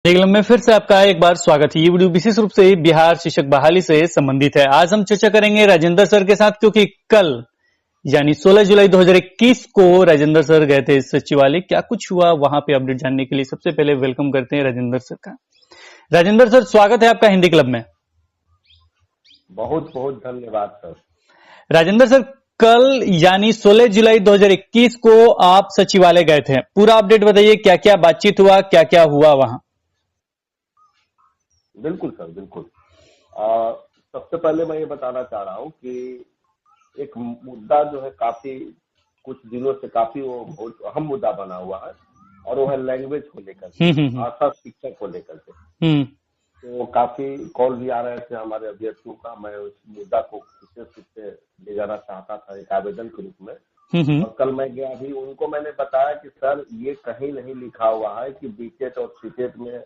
निगलम में फिर से आपका एक बार स्वागत है। ये वीडियो विशेष रूप से बिहार शिक्षक बहाली से संबंधित है। आज हम चर्चा करेंगे राजेंद्र सर के साथ, क्योंकि कल यानी 16 जुलाई 2021 को राजेंद्र सर गए थे सचिवालय। क्या कुछ हुआ वहां पे अपडेट जानने के लिए सबसे पहले वेलकम करते हैं राजेंद्र सर का। राजेंद्र सर, स्वागत है आपका हिंदी क्लब में। बहुत बहुत धन्यवाद सर। राजेंद्र सर, कल यानी 16 जुलाई 2021 को आप सचिवालय गए थे। पूरा अपडेट बताइए, क्या क्या बातचीत हुआ, क्या क्या हुआ वहां। बिल्कुल सर, बिल्कुल। सबसे पहले मैं ये बताना चाह रहा हूँ कि एक मुद्दा जो है काफी कुछ दिनों से काफी वो बहुत अहम मुद्दा बना हुआ है, और वो है लैंग्वेज को लेकर के, भाषा शिक्षा को लेकर के। तो काफी कॉल भी आ रहे थे हमारे अभ्यर्थियों का। मैं उस मुद्दा को विशेष रूप से ले जाना चाहता था एक आवेदन के रूप में। और कल मैं गया भी, उनको मैंने बताया कि सर ये कहीं नहीं लिखा हुआ है कि बीटेट और सीटेट में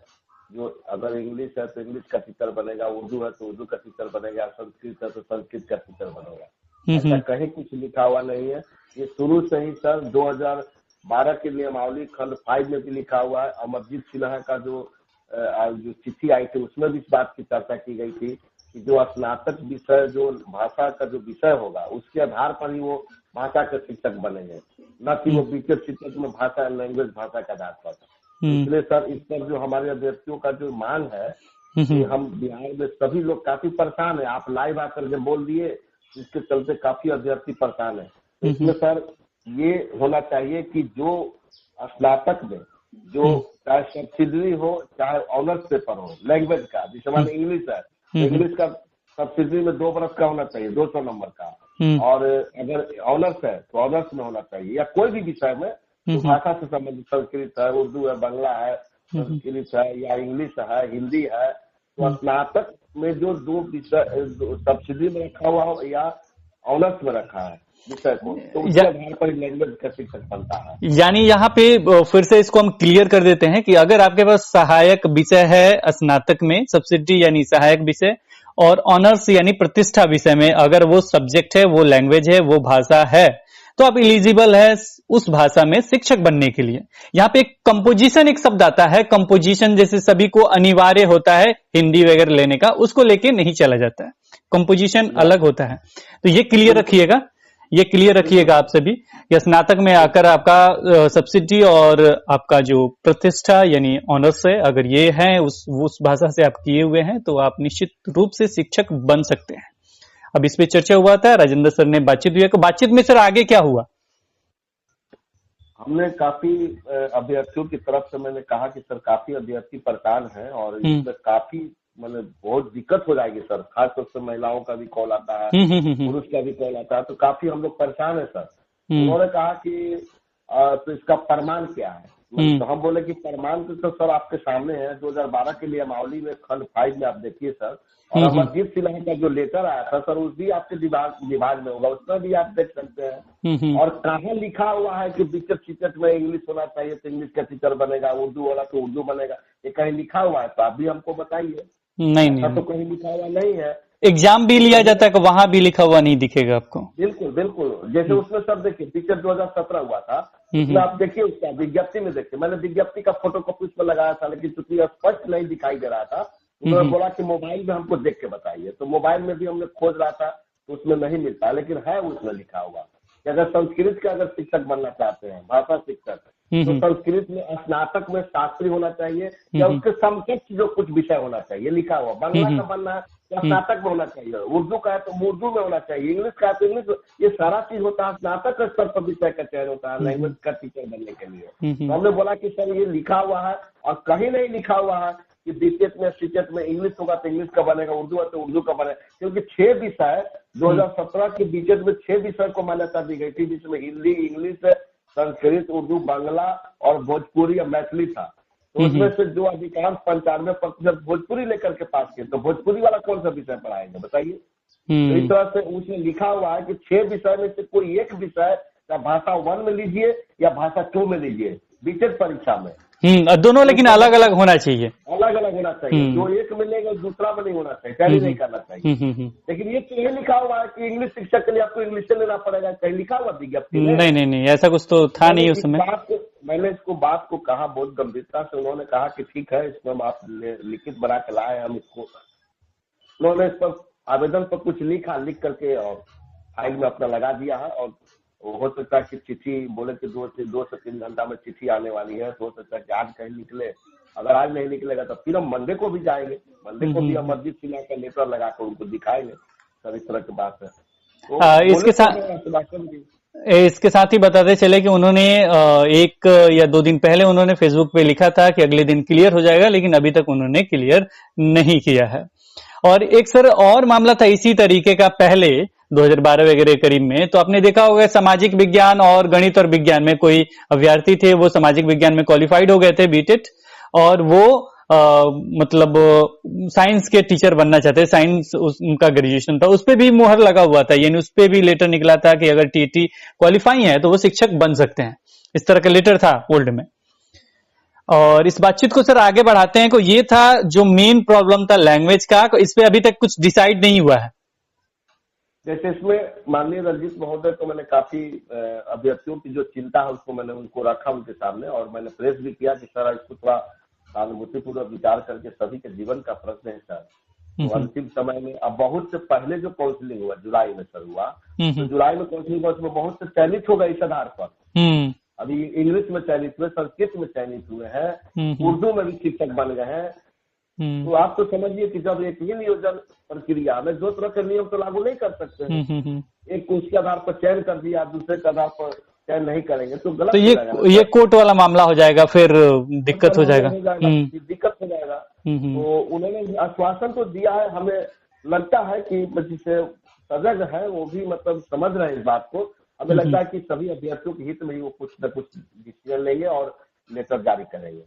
जो अगर इंग्लिश है तो इंग्लिश का टीचर बनेगा, उर्दू है तो उर्दू का टीचर बनेगा, संस्कृत है तो संस्कृत का टीचर बनेगा। ऐसा कहीं कुछ लिखा हुआ नहीं है। ये शुरू से ही सर 2012 की नियमावली खंड 5 में भी लिखा हुआ है। अमरजीत सिन्हा का जो चिट्ठी आई थी उसमें भी इस बात की चर्चा की गई थी कि जो स्नातक विषय जो भाषा का जो विषय होगा उसके आधार पर ही वो भाषा के शिक्षक बनेंगे, न कि वो बीटेट शिक्षक में भाषा लैंग्वेज भाषा का आधार पर। इसलिए सर इस पर जो हमारे अभ्यर्थियों का जो मांग है कि हम बिहार में सभी लोग काफी परेशान है। आप लाइव आकर के बोल दिए, इसके चलते काफी अभ्यर्थी परेशान है। इसमें सर ये होना चाहिए कि जो स्नातक में जो चाहे सब्सिडरी हो चाहे ऑनर्स पेपर हो लैंग्वेज का, जिसे हमारे इंग्लिश है तो इंग्लिश का सब्सिडरी में 2 बरस का होना चाहिए, 200 नंबर का। और अगर ऑनर्स है तो ऑनर्स में होना चाहिए, या कोई भी विषय में तो भाषा से संबंधित, संस्कृत है, उर्दू है, बांग्ला है, संस्कृत है या इंग्लिश है, हिंदी है, तो स्नातक में जो 2 विषय सब्सिडी में रखा हुआ हो या ऑनर्स में रखा है विषय को, तो उसके आधार पर लैंग्वेज का शिक्षक बनता है। यानी यहाँ पे फिर से इसको हम क्लियर कर देते हैं कि अगर आपके पास सहायक विषय है स्नातक में, सब्सिडी यानी सहायक विषय, और ऑनर्स यानी प्रतिष्ठा विषय में अगर वो सब्जेक्ट है, वो लैंग्वेज है, वो भाषा है, तो आप इलिजिबल है उस भाषा में शिक्षक बनने के लिए। यहाँ पे एक कंपोजिशन एक शब्द आता है, कंपोजिशन जैसे सभी को अनिवार्य होता है हिंदी वगैरह लेने का, उसको लेके नहीं चला जाता है, कंपोजिशन अलग होता है। तो ये क्लियर रखिएगा, ये क्लियर रखिएगा आप सभी। या स्नातक में आकर आपका सब्सिडी और आपका जो प्रतिष्ठा यानी ऑनर्स है, अगर ये है उस भाषा से आप किए हुए हैं तो आप निश्चित रूप से शिक्षक बन सकते हैं। अब इस पे चर्चा हुआ था, राजेंद्र सर ने बातचीत हुई। बातचीत में सर आगे क्या हुआ? हमने काफी अभ्यर्थियों की तरफ से मैंने कहा कि सर काफी अभ्यर्थी परेशान हैं और इसमें काफी मतलब बहुत दिक्कत हो जाएगी सर। खासतौर से महिलाओं का भी कॉल आता है, पुरुष का भी कॉल आता है, तो काफी हम लोग परेशान है सर। उन्होंने कहा कि तो इसका प्रमाण क्या है? तो हम बोले कि प्रमाण तो सर आपके सामने है, 2012 के लिए मावली में खंड 5 में आप देखिए सर। और अमरजीत सिन्हा का जो लेटर आया था सर, उस भी आपके विभाग में होगा, उसमें भी आप देख सकते हैं। और कहाँ लिखा हुआ है कि बीटेट सीटेट में इंग्लिश होना चाहिए तो इंग्लिश का टीचर बनेगा, उर्दू वाला तो उर्दू बनेगा, ये कहीं लिखा हुआ है तो आप भी हमको बताइए। नहीं, तो कहीं लिखा हुआ नहीं है। एग्जाम भी लिया जाता है, वहां भी लिखा हुआ नहीं दिखेगा आपको। बिल्कुल बिल्कुल, जैसे उसमें सब देखिए बीटेट 2017 हुआ था, उसमें आप देखिए उसका विज्ञप्ति में देखिए, मैंने विज्ञप्ति का फोटो कॉपी उसमें लगाया था, लेकिन चूंकि स्पष्ट नहीं दिखाई दे रहा था, उन्होंने बोला कि मोबाइल में हमको देख के बताइए। तो मोबाइल में भी हमने खोज रहा था तो उसमें नहीं मिलता, लेकिन है उसमें लिखा हुआ कि अगर संस्कृत का अगर शिक्षक बनना चाहते हैं, भाषा शिक्षक, तो संस्कृत में स्नातक में शास्त्री होना चाहिए या उसके समकक्ष जो कुछ विषय होना चाहिए लिखा हुआ। बांग्ला का बनना है या स्नातक में होना चाहिए, उर्दू का है तो उर्दू में होना चाहिए, इंग्लिश का है तो इंग्लिश। ये सारा चीज होता है स्नातक स्तर पर विषय का चयन होता है लैंग्वेज का टीचर बनने के लिए। तो हमने बोला कि सर ये लिखा हुआ है और कहीं नहीं लिखा हुआ है कि बीटेट में सीटेट में इंग्लिश होगा तो इंग्लिश का बनेगा, उर्दू है तो उर्दू का बनेगा। क्योंकि 6 विषय 2017 के बीटेट में 6 विषय को मान्यता दी गई थी, जिसमें हिंदी, इंग्लिश, संस्कृत, उर्दू, बांग्ला और भोजपुरी या मैथिली था। तो उसमें से जो अधिकांश 95% भोजपुरी लेकर के पास किए, तो भोजपुरी वाला कौन सा विषय पढ़ाएंगे बताइए। तो इस तरह से उसमें लिखा हुआ है कि 6 विषय में से कोई एक विषय या भाषा 1 में लीजिए या भाषा 2 में लीजिए बीटेट परीक्षा में। दोनों लेकिन अलग अलग होना चाहिए, अलग अलग होना चाहिए। जो एक मिलेगा दूसरा में नहीं होना चाहिए, टैली नहीं करना चाहिए। लेकिन ये कहीं लिखा हुआ है कि इंग्लिश शिक्षक के लिए आपको इंग्लिश से लेना पड़ेगा, कहीं लिखा हुआ विज्ञप्ति में? नहीं, ऐसा कुछ तो था नहीं उस समय। मैंने इसको बात को कहा बहुत गंभीरता से। उन्होंने कहा कि ठीक है, इसमें हम आप लिखित बना के लाए, हम इसको, उन्होंने इस पर आवेदन पर कुछ लिखा, लिख करके और फाइल में अपना लगा दिया है। और हो सकता है कि चिट्ठी बोले कि 2 से 3 घंटा में चिट्ठी आने वाली है, तो हो सकता है कि आज कहीं निकले। अगर आज नहीं निकलेगा तो फिर हम मंडे को भी जाएंगे, मंडे को भी हम अर्जी फिला कर लेटर लगाकर उनको दिखाएंगे। सर इस तरह की बात है। तो इसके साथ इसके साथ ही बताते चले कि उन्होंने 1 या 2 दिन पहले उन्होंने फेसबुक पे लिखा था कि अगले दिन क्लियर हो जाएगा, लेकिन अभी तक उन्होंने क्लियर नहीं किया है। और एक सर और मामला था इसी तरीके का पहले 2012 वगैरह करीब में, तो आपने देखा होगा सामाजिक विज्ञान और गणित और विज्ञान में कोई अभ्यर्थी थे, वो सामाजिक विज्ञान में क्वालिफाइड हो गए थे बीटेट, और वो मतलब साइंस के टीचर बनना चाहते, साइंस उनका ग्रेजुएशन था, उस पे भी मुहर लगा हुआ था, यानी उस पे भी लेटर निकला था कि अगर टीटी क्वालिफाई है तो वो शिक्षक बन सकते हैं। इस तरह का लेटर था ओल्ड में। और इस बातचीत को सर आगे बढ़ाते हैं, को ये था जो मेन प्रॉब्लम था लैंग्वेज का, इस पे अभी तक कुछ डिसाइड नहीं हुआ है। जैसे इसमें माननीय रंजीत महोदय को मैंने काफी अभ्यर्थियों की जो चिंता है उसको मैंने उनको रखा उनके सामने, और मैंने प्रेस भी किया कि सर इसको थोड़ा सहानुभूतिपूर्वक विचार करके, सभी के जीवन का प्रश्न है सर। तो अंतिम समय में अब बहुत से पहले जो काउंसलिंग हुआ जुलाई में सर हुआ, तो जुलाई में काउंसलिंग हुआ, उसमें बहुत से चयनित हो गए इस आधार पर। अभी इंग्लिश में चयनित हुए, संस्कृत में चयनित हुए हैं, उर्दू में भी शिक्षक बन गए हैं। तो आप तो समझिए कि जब एक ही नियोजन प्रक्रिया में 2 तरह के नियम तो लागू नहीं कर सकते हैं। एक को उसके आधार पर चयन कर दिया, दूसरे के आधार पर चयन नहीं करेंगे तो गलत, तो ये कोर्ट वाला मामला हो जाएगा, फिर दिक्कत हो जाएगा, दिक्कत हो जाएगा। तो उन्होंने आश्वासन तो दिया है, हमें लगता है कि जिसे सजग है वो भी मतलब समझ रहे हैं इस बात को। हमें लगता है कि सभी अभ्यर्थियों के हित में ही वो कुछ न कुछ डिसीजन लेंगे और लेटर जारी करेंगे,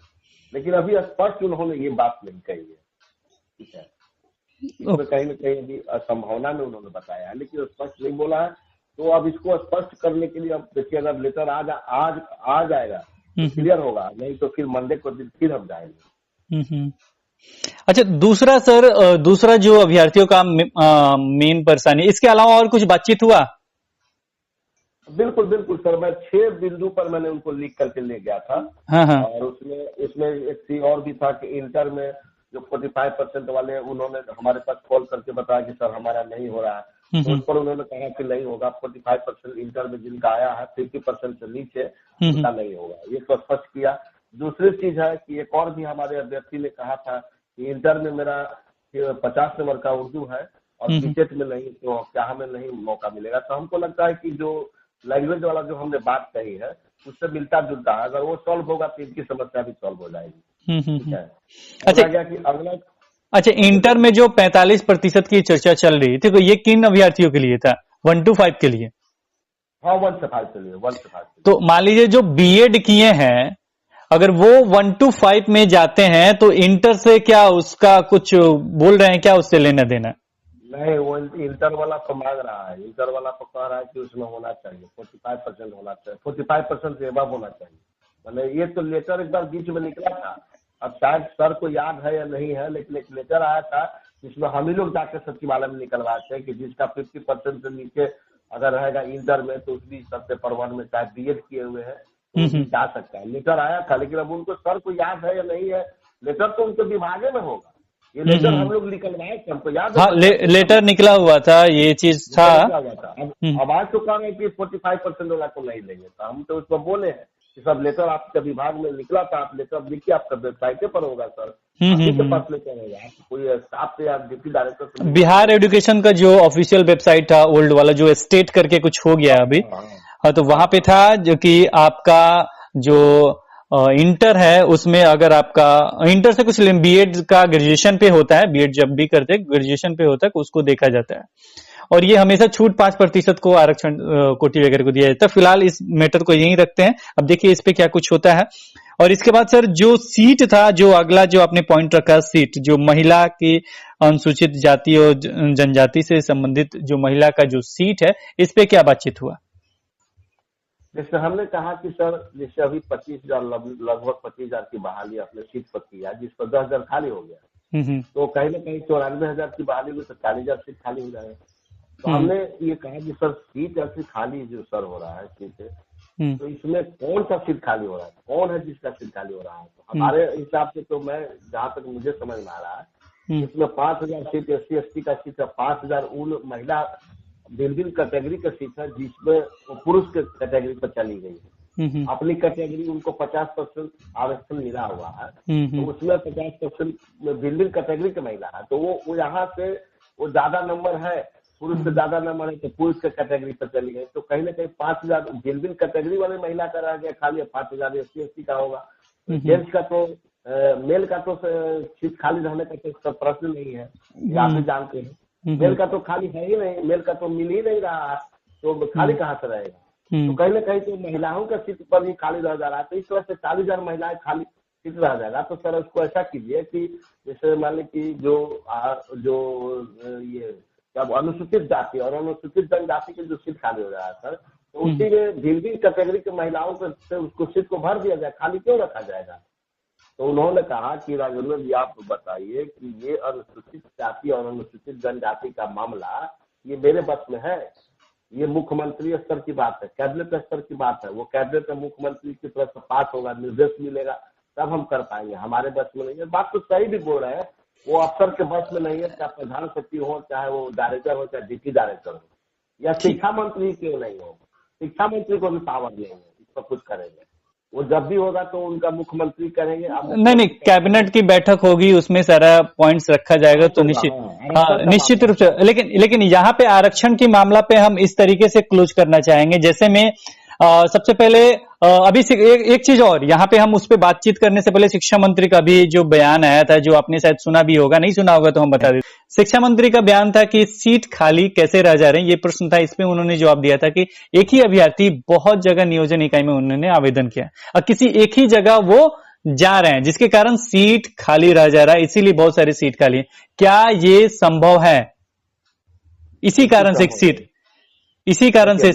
लेकिन अभी स्पष्ट उन्होंने ये बात नहीं कही है। ठीक है, इसमें कहीं न कहीं अभी असंभावना में उन्होंने बताया है, लेकिन स्पष्ट नहीं बोला है। तो अब इसको स्पष्ट करने के लिए अब देखिए, अगर लेटर आज आ जाएगा तो क्लियर होगा, नहीं तो फिर मंडे को दिन फिर हम जाएंगे। अच्छा, दूसरा सर, दूसरा जो अभ्यर्थियों का मेन परेशानी, इसके अलावा और कुछ बातचीत हुआ? बिल्कुल बिल्कुल सर, मैं 6 बिंदु पर मैंने उनको लिख करके ले गया था। और उसमें एक चीज और भी था कि इंटर में जो 45% वाले, उन्होंने हमारे पास कॉल करके बताया कि सर हमारा नहीं हो रहा है। तो उस पर उन्होंने कहा कि नहीं होगा, 45% इंटर में जिनका आया है 50% से नीचे उनका नहीं होगा, ये तो स्पष्ट किया। दूसरी चीज है कि एक और भी हमारे अभ्यर्थी ने कहा था कि इंटर में मेरा 50 नंबर का उर्दू है और बीटेट में नहीं, तो क्या हमें नहीं मौका मिलेगा? तो हमको लगता है कि जो लैंग्वेज वाला जो हमने बात कही है उससे मिलता जुलता है, अगर वो सॉल्व होगा तो इनकी समस्या भी सॉल्व हो जाएगी। ठीक है। अच्छा गया कि अगला, अच्छा, इंटर में जो 45% की चर्चा चल रही थी, तो ये किन अभ्यर्थियों के लिए था? 1 to 5 के लिए? हाँ, 1 से 5 के लिए, 1 से 5। तो मान लीजिए जो बीएड किए हैं, अगर वो 1 to 5 में जाते हैं तो इंटर से क्या उसका कुछ बोल रहे हैं, क्या उससे लेना देना? नहीं, वो इंटर वाला तो मांग रहा है, इंटर वाला तो कह रहा है कि उसमें होना चाहिए 45% होना चाहिए, 45% से एबव होना चाहिए। मतलब ये तो लेटर एक बार बीच में निकला था, अब शायद सर को याद है या नहीं है, लेकिन एक लेटर आया था जिसमें हम ही लोग जाकर सचिवालय में निकलवाते हैं कि जिसका 50% से नीचे अगर रहेगा इंटर में तो उस भी सबसे परवन में चाहे बीएड किए हुए हैं तो जा सकता है। लेटर आया था, लेकिन अब उनको सर को याद है या नहीं है, लेटर तो उनके विभागे में होगा। ये लेटर हम लोग निकलवाए थे, हमको याद है। हाँ, लेटर निकला हुआ था, ये चीज था। अब आज तो कह रहे हैं कि 45% वाला को नहीं लेंगे, तो हम तो उसको बोले हैं कि सब लेटर आपके विभाग में निकला था, आप लेटर लिखिए, आपका वेबसाइट पर होगा सर, आपके पास लेटर होगा, कोई स्टाफ से या डिप्टी डायरेक्टर से। बिहार एजुकेशन का जो ऑफिशियल वेबसाइट था ओल्ड वाला, जो स्टेट करके कुछ हो गया अभी, हाँ, तो वहां पे था जो कि आपका जो इंटर है उसमें, अगर आपका इंटर से कुछ बीएड का ग्रेजुएशन पे होता है, बीएड जब भी करते ग्रेजुएशन पे होता है, उसको देखा जाता है। और ये हमेशा छूट 5% को आरक्षण कोटी वगैरह को दिया जाता है। फिलहाल इस मैटर को यहीं रखते हैं, अब देखिए इस पे क्या कुछ होता है। और इसके बाद सर जो सीट था, जो अगला जो आपने पॉइंट रखा, सीट जो महिला की अनुसूचित जाति और जनजाति से संबंधित जो महिला का जो सीट है, इस पे क्या बातचीत हुआ? जैसे हमने कहा कि सर, जैसे अभी 25,000 लगभग 25,000 की बहाली अपने सीट पर की है, जिस पर 10,000 खाली हो गया, तो कहीं ना कहीं 94,000 की बहाली में तो 40,000 सीट खाली हो जाएगा। तो हमने ये कहा कि सर सीट ऐसी खाली जो सर हो रहा है सीट, तो इसमें कौन सा सीट खाली हो रहा है, कौन है जिसका सीट खाली हो रहा है। तो हमारे हिसाब से तो मैं जहाँ तक मुझे समझ में आ रहा है, इसमें 5,000 सीट SC/ST का सीट है, 5,000 उन महिला भिन्न कैटेगरी का सीट है जिसमें वो पुरुष के कैटेगरी पर चली गई है। अपनी कैटेगरी उनको 50% आरक्षण मिला हुआ है, तो उसमें 50% भिन्न कैटेगरी की महिला है, तो वो यहाँ से वो ज्यादा नंबर है, पुरुष से ज्यादा नंबर है, तो पुरुष के कैटेगरी पर चली गई। तो कहीं ना कहीं 5,000 भिन्न कैटेगरी वाले महिला का रह गया खाली, 5,000 SC/ST का होगा। जेंट्स का तो मेल का तो सीट खाली रहने का तो प्रश्न नहीं है, ये आप भी जानते हैं। मेल का तो खाली है ही नहीं, मेल का तो मिल ही नहीं रहा है, तो खाली कहाँ से रहेगा। तो कहीं ना कहीं तो महिलाओं का सीट पर भी खाली रह जा रहा है। तो इस तरह से 40,000 महिलाएं खाली सीट रह जाएगा। तो सर उसको ऐसा कीजिए कि जैसे मान लीजिए कि जो ये जब अनुसूचित जाति और अनुसूचित जनजाति की जो सीट खाली हो रहा है सर, तो उसी में भिन्न कैटेगरी के महिलाओं से उसको सीट को भर दिया जाए, खाली क्यों रखा जाएगा। तो उन्होंने कहा कि राजेंद्र जी आप बताइए कि ये अनुसूचित जाति और अनुसूचित जनजाति का मामला ये मेरे बस में है, ये मुख्यमंत्री स्तर की बात है, कैबिनेट स्तर की बात है। वो कैबिनेट में मुख्यमंत्री की तरफ से पास होगा, निर्देश मिलेगा, तब हम कर पाएंगे, हमारे बस में नहीं है। बात तो सही भी बोल रहे हैं, वो अफसर के बस में नहीं है, चाहे प्रधान सचिव हो, चाहे वो डायरेक्टर हो, चाहे डिप्टी डायरेक्टर हो, या शिक्षा मंत्री क्यों नहीं हो, शिक्षा मंत्री को भी पावर नहीं है इस पर कुछ करेंगे। वो जब भी होगा तो उनका मुख्यमंत्री करेंगे। नहीं, कैबिनेट की बैठक होगी, उसमें सारा पॉइंट्स रखा जाएगा, तो निश्चित रूप से। लेकिन यहाँ पे आरक्षण की मामला पे हम इस तरीके से क्लोज करना चाहेंगे, जैसे में सबसे पहले अभी एक चीज और यहाँ पे हम उस पर बातचीत करने से पहले शिक्षा मंत्री का भी जो बयान आया था, जो आपने शायद सुना भी होगा, नहीं सुना होगा तो हम बता देते। शिक्षा मंत्री का बयान था कि सीट खाली कैसे रह जा रहे हैं, ये प्रश्न था। इसमें उन्होंने जवाब दिया था कि एक ही अभ्यर्थी बहुत जगह नियोजन इकाई में उन्होंने आवेदन किया और किसी एक ही जगह वो जा रहे हैं, जिसके कारण सीट खाली रह जा रहा है, इसीलिए बहुत सारी सीट खाली है। क्या ये संभव है? इसी कारण से सीट, इसी कारण से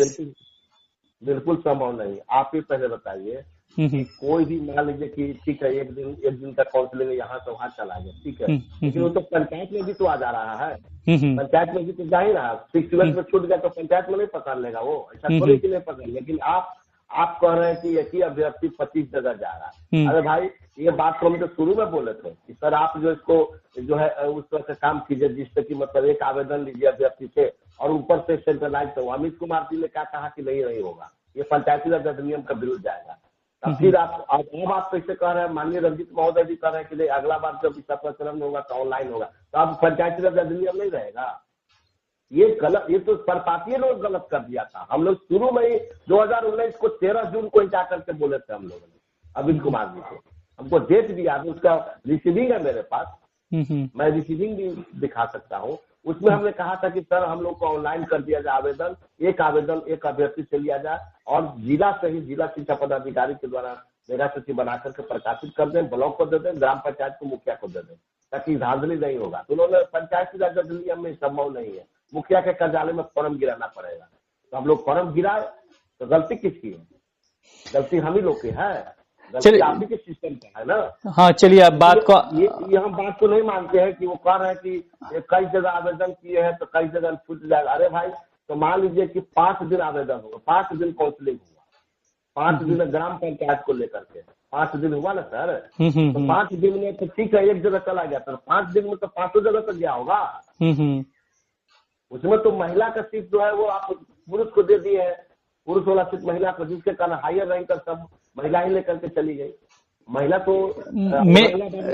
बिल्कुल संभव नहीं। आप ही पहले बताइए कि कोई भी मान लीजिए कि ठीक है एक दिन का काउंसलिंग यहाँ से वहाँ चला गया, ठीक है, लेकिन वो तो पंचायत में भी तो आ जा रहा है, पंचायत में भी तो जा ही रहा है। 6 में छूट गया तो पंचायत में नहीं पकड़ लेगा वो, ऐसा थोड़ी कि नहीं पकड़। लेकिन आप कह रहे हैं कि एक ही अभ्यर्थी 25 जगह जा रहा है। अरे भाई ये बात तो हम तो शुरू में बोले थे कि सर आप जो इसको जो है उस तरह से काम कीजिए जिससे कि मतलब एक आवेदन लीजिए अभ्यर्थी से और ऊपर से सेंट्रलाइज हो। अमित कुमार जी ने क्या कहा कि नहीं होगा, ये पंचायती राज अधिनियम का विरुद्ध जाएगा। तब फिर आप कैसे कह रहे हैं, माननीय रंजीत महोदय जी कह रहे हैं कि नहीं अगला बार जब इसका प्रचलन होगा तो ऑनलाइन होगा, तो अब पंचायती राज अधिनियम नहीं रहेगा। ये गलत, ये तो सरपातीय लोग गलत कर दिया था। हम लोग शुरू में ही 2019 को 13 जून को जा करके बोले थे हम लोगों ने अमित कुमार जी को, हमको डेट भी याद है, उसका रिसीविंग है मेरे पास, मैं रिसीविंग भी दिखा सकता हूँ। उसमें हमने कहा था कि सर हम लोग को ऑनलाइन कर दिया जाए आवेदन एक अभ्यर्थी से लिया जाए और जिला से ही जिला शिक्षा पदाधिकारी के द्वारा मेगा सूची बना करके प्रकाशित कर दें, ब्लॉक को दे दें, ग्राम पंचायत को मुखिया को दे दें, ताकि धांधली नहीं होगा। तो उन्होंने पंचायती राज अधिनियम में संभव नहीं है, मुखिया के कार्यालय में फॉर्म गिराना पड़ेगा। तो हम लोग फॉर्म गिराए तो गलती किसकी है? गलती हम ही लोग की है, गलती आप ही के सिस्टम का है ना। हाँ चलिए आप बात को ये हम बात को नहीं मानते हैं कि वो कह रहे हैं कि कई जगह आवेदन किए हैं तो कई जगह छूट जाएगा। अरे भाई तो मान लीजिए कि 5 दिन आवेदन होगा, 5 दिन काउंसलिंग हुआ, 5 दिन ग्राम पंचायत को लेकर के 5 दिन हुआ ना सर, तो 5 दिन में तो ठीक है एक जगह चला गया, तो 5 दिन में तो 5 जगह तक गया होगा। उसमें तो महिला का सीट जो है वो आप पुरुष को दे दिए है, पुरुष वाला सीट महिला को, जिसके कारण हायर रैंक का सब महिला ही लेकर के चली गई। महिला तो